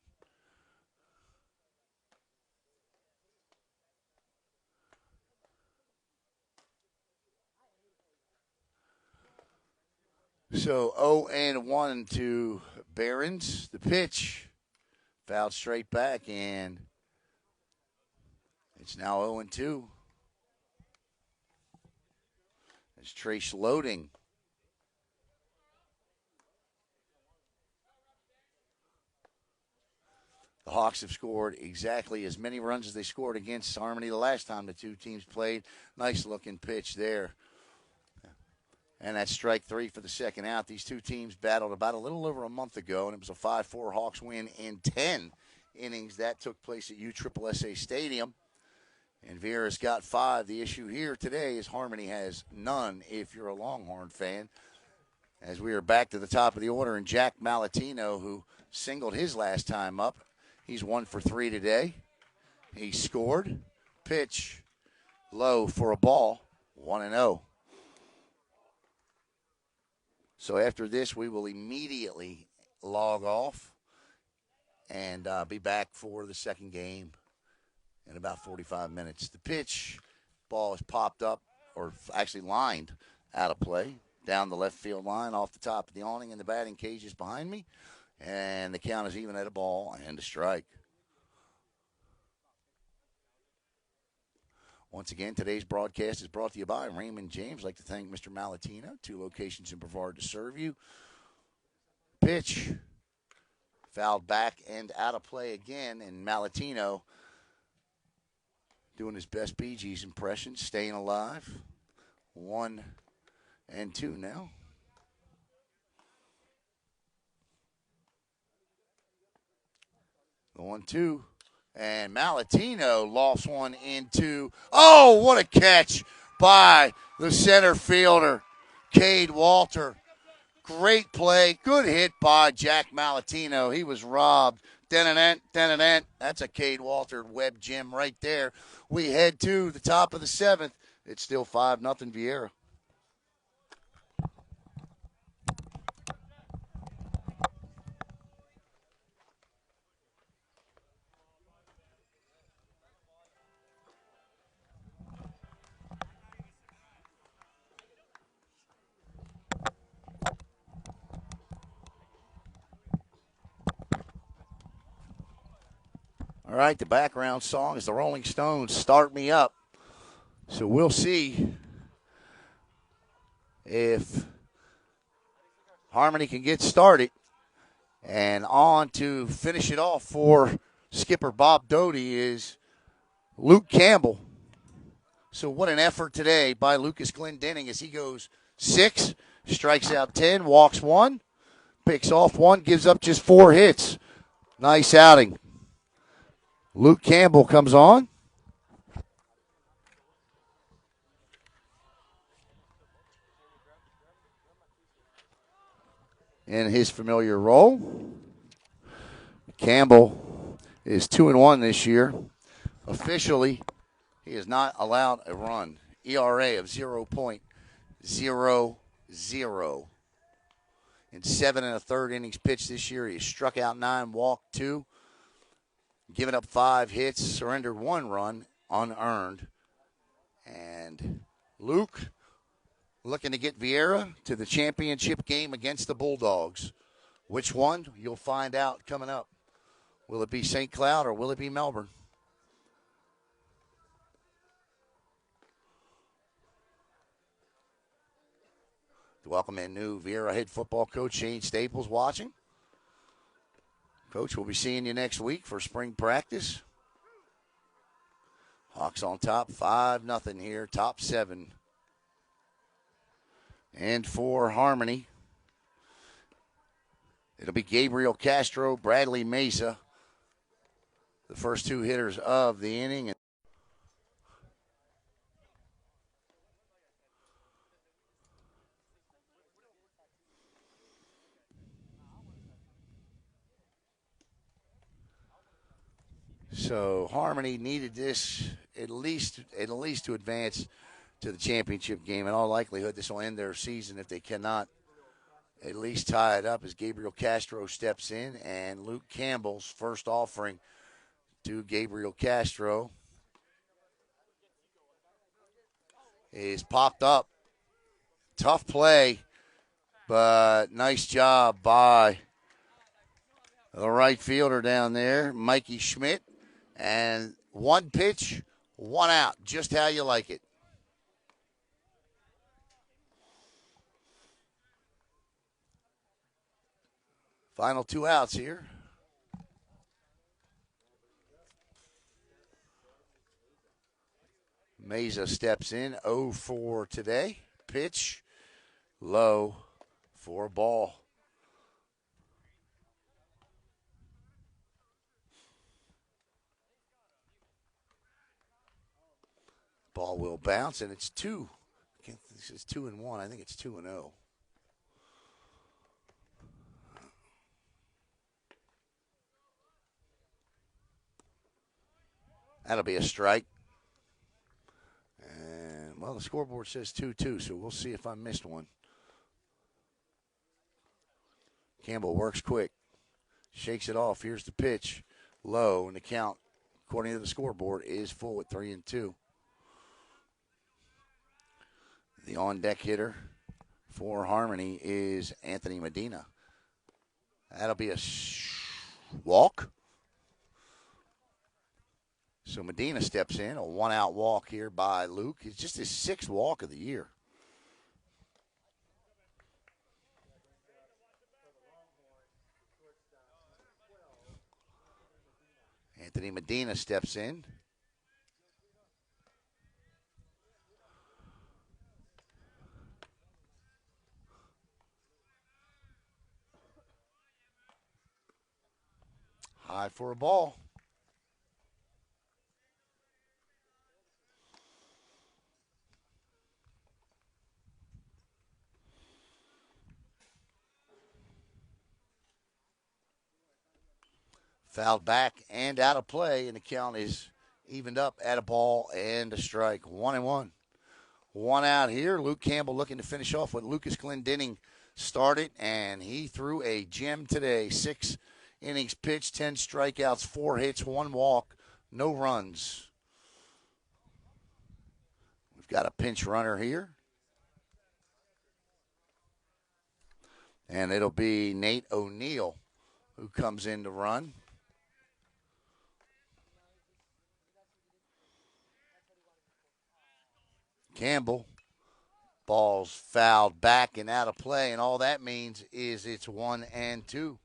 So 0-1 to Behrens. The pitch fouled straight back, and it's now 0-2. It's Trace Loading. The Hawks have scored exactly as many runs as they scored against Harmony the last time the two teams played. Nice looking pitch there. And that's strike 3 for the second out. These two teams battled about a little over a month ago, and it was a 5-4 Hawks win in 10 innings. That took place at USSSA Stadium. And Viera's got 5. The issue here today is Harmony has none if you're a Longhorn fan. As we are back to the top of the order, and Jack Malatino, who singled his last time up, he's 1 for 3 today. He scored. Pitch low for a ball. 1-0. So after this, we will immediately log off and be back for the second game in about 45 minutes. The pitch, ball is popped up, or actually lined out of play, down the left field line off the top of the awning, and the batting cage is behind me. And the count is even at a ball and a strike. Once again, today's broadcast is brought to you by Raymond James. I'd like to thank Mr. Malatino, 2 locations in Brevard to serve you. Pitch. Fouled back and out of play again, and Malatino doing his best Bee Gees impression, staying alive. 1-2 now. The 1-2. And Malatino lost one into. Oh, what a catch by the center fielder, Cade Walter. Great play. Good hit by Jack Malatino. He was robbed. That's a Cade Walter web gem right there. We head to the top of the 7th. It's still 5-0 Viera. All right, the background song is the Rolling Stones' Start Me Up. So we'll see if Harmony can get started. And on to finish it off for skipper Bob Doty is Luke Campbell. So what an effort today by Lucas Glendenning as he goes 6, strikes out 10, walks 1, picks off 1, gives up just 4 hits. Nice outing. Luke Campbell comes on. In his familiar role. Campbell is 2-1 this year. Officially, he has not allowed a run. ERA of 0.00. In 7 1/3 innings pitched this year, he has struck out 9, walked 2, given up 5 hits, surrendered 1 run, unearned. And Luke looking to get Viera to the championship game against the Bulldogs. Which one? You'll find out coming up. Will it be St. Cloud or will it be Melbourne? To welcome in new Viera head football coach Shane Staples watching. Coach, we'll be seeing you next week for spring practice. Hawks on top, 5-0 here, top 7. And for Harmony, it'll be Gabriel Castro, Bradley Mesa, the first 2 hitters of the inning. So Harmony needed this at least to advance to the championship game. In all likelihood, this will end their season if they cannot at least tie it up as Gabriel Castro steps in, and Luke Campbell's first offering to Gabriel Castro is popped up. Tough play, but nice job by the right fielder down there, Mikey Schmidt. And 1 pitch, 1 out, just how you like it. Final 2 outs here. Mesa steps in, 0-4 today. Pitch, low for a ball. Ball will bounce, and it's 2. This is 2-1. I think it's 2-0. That'll be a strike. And, well, the scoreboard says 2-2, so we'll see if I missed one. Campbell works quick. Shakes it off. Here's the pitch. Low, and the count, according to the scoreboard, is full at 3-2. The on-deck hitter for Harmony is Anthony Medina. That'll be a walk. So Medina steps in, a one-out walk here by Luke. It's just his 6th walk of the year. Anthony Medina steps in. High for a ball. Fouled back and out of play, and the count is evened up at a ball and a strike. 1-1. One out here. Luke Campbell looking to finish off what Lucas Glendenning started, and he threw a gem today. 6 innings pitched, 10 strikeouts, 4 hits, 1 walk, no runs. We've got a pinch runner here. And it'll be Nate O'Neill who comes in to run. Campbell. Ball's fouled back and out of play, and all that means is it's 1-2.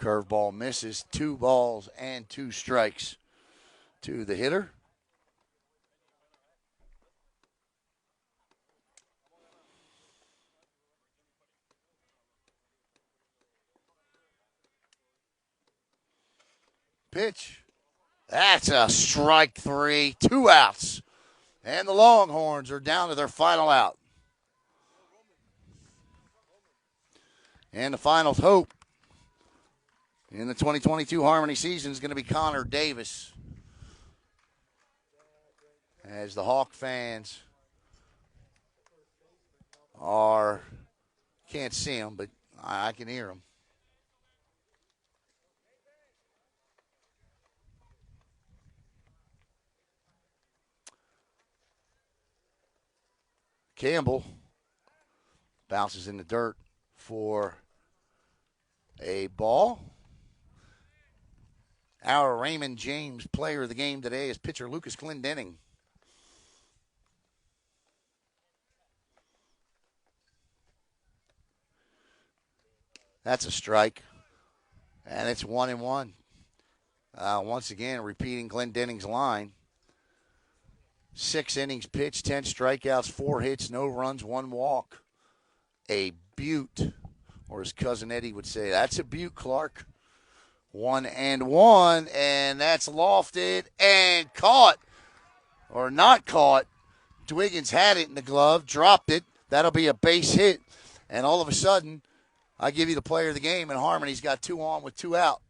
Curveball misses. 2 balls and 2 strikes to the hitter. Pitch. That's a strike 3. 2 outs. And the Longhorns are down to their final out. And the final hope in the 2022 Harmony season is going to be Connor Davis. As the Hawk fans can't see them, but I can hear them. Campbell bounces in the dirt for a ball. Our Raymond James player of the game today is pitcher Lucas Glendenning. That's a strike. And it's 1-1. Once again, repeating Glendenning's line. 6 innings pitched, 10 strikeouts, 4 hits, no runs, 1 walk. A beaut, or as Cousin Eddie would say, that's a beaut, Clark. 1-1, and that's lofted and caught, or not caught. Dwiggins had it in the glove, dropped it. That'll be a base hit, and all of a sudden, I give you the player of the game, and Harmony's got 2 on with 2 out.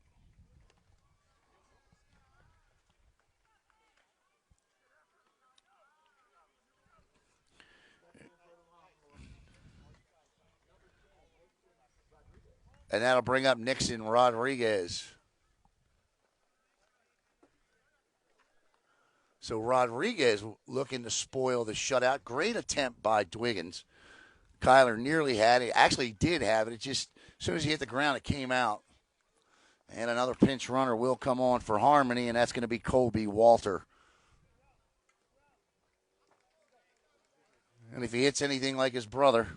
And that'll bring up Nixon Rodriguez. So Rodriguez looking to spoil the shutout. Great attempt by Dwiggins. Kyler nearly had it. Actually did have it. It just, as soon as he hit the ground, it came out. And another pinch runner will come on for Harmony, and that's going to be Colby Walter. And if he hits anything like his brother,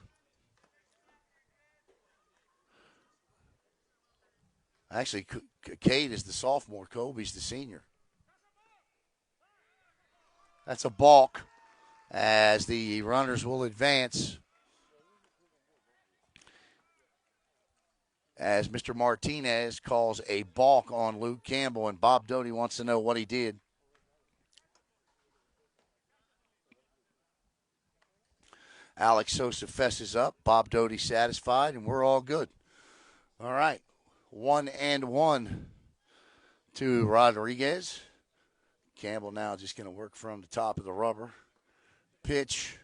actually, Cade is the sophomore. Colby's the senior. That's a balk as the runners will advance. As Mr. Martinez calls a balk on Luke Campbell, and Bob Doty wants to know what he did. Alex Sosa fesses up. Bob Doty satisfied, and we're all good. All right. 1-1 to Rodriguez. Campbell now just going to work from the top of the rubber. Pitch.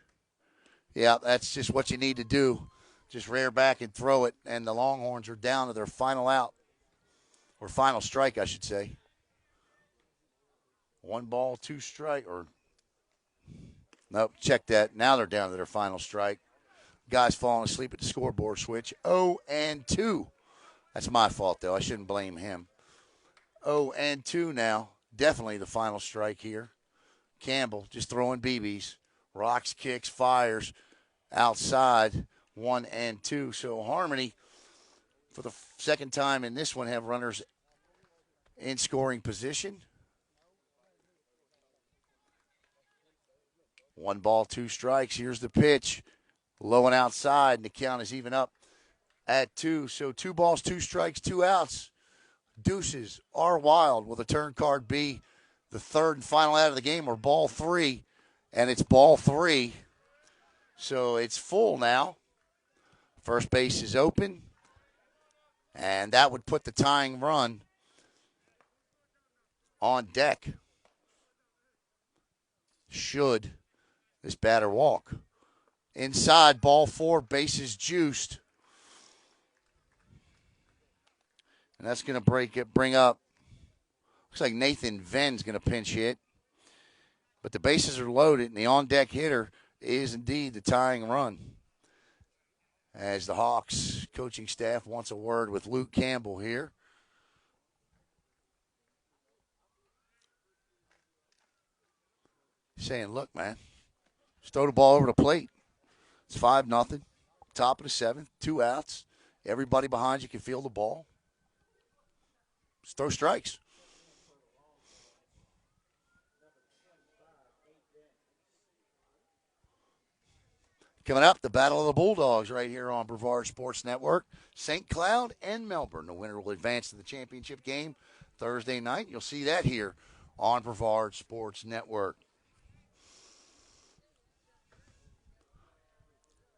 Yeah, that's just what you need to do. just rear back and throw it, and the Longhorns are down to their final out, or final strike, I should say. 1 ball, 2 strike, or nope, check that. Now they're down to their final strike. Guys falling asleep at the scoreboard switch. 0-2. That's my fault, though. I shouldn't blame him. 0-2 now. Definitely the final strike here. Campbell just throwing BBs. Rocks, kicks, fires outside. 1-2. So Harmony, for the second time in this one, have runners in scoring position. 1 ball, 2 strikes. Here's the pitch. Low and outside, and the count is even up at 2. So 2 balls, 2 strikes, 2 outs. Deuces are wild. Will the turn card be the third and final out of the game, or ball 3? And it's ball 3. So it's full now. First base is open. And that would put the tying run on deck. Should this batter walk. Inside, ball 4, bases juiced. And that's going to bring up, looks like Nathan Venn's going to pinch hit. But the bases are loaded, and the on-deck hitter is indeed the tying run. As the Hawks coaching staff wants a word with Luke Campbell here. Saying, look, man, just throw the ball over the plate. It's 5-0. Top of the 7th, 2 outs. Everybody behind you can feel the ball. Just throw strikes. Coming up, the Battle of the Bulldogs right here on Brevard Sports Network. St. Cloud and Melbourne. The winner will advance to the championship game Thursday night. You'll see that here on Brevard Sports Network.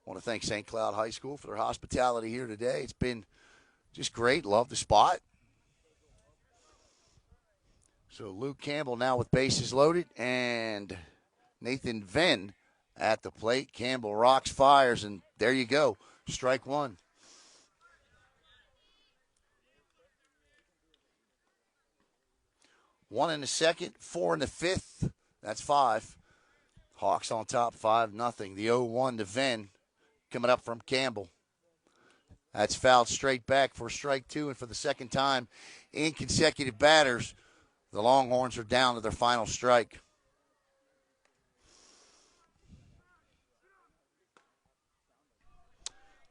I want to thank St. Cloud High School for their hospitality here today. It's been just great. Love the spot. So Luke Campbell now with bases loaded, and Nathan Venn at the plate. Campbell rocks, fires, and there you go. Strike 1. One in the second, 4 in the 5th. That's 5. Hawks on top, 5-0. The 0-1 to Venn coming up from Campbell. That's fouled straight back for strike 2, and for the second time in consecutive batters, the Longhorns are down to their final strike.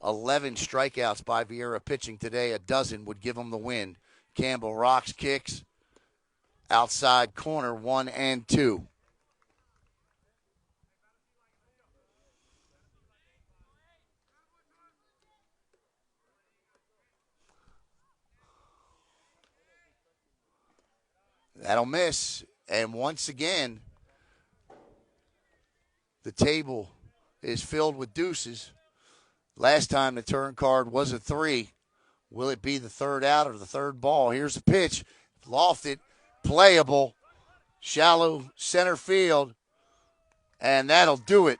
"11 strikeouts by Viera pitching today. A dozen would give them the win. Campbell rocks, kicks, outside corner, 1-2. That'll miss. And once again, the table is filled with deuces. Last time the turn card was a 3. Will it be the third out or the third ball? Here's the pitch. Lofted, playable, shallow center field. And that'll do it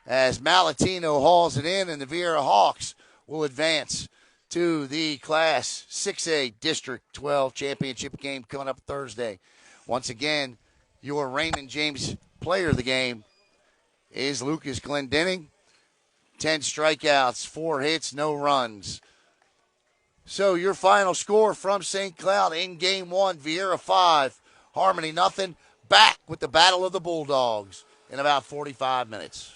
as Malatino hauls it in, and the Viera Hawks will advance to the Class 6A District 12 championship game coming up Thursday. Once again, your Raymond James player of the game is Lucas Glendenning. 10 strikeouts, 4 hits, no runs. So your final score from St. Cloud in Game 1, Viera 5, Harmony nothing. Back with the Battle of the Bulldogs in about 45 minutes.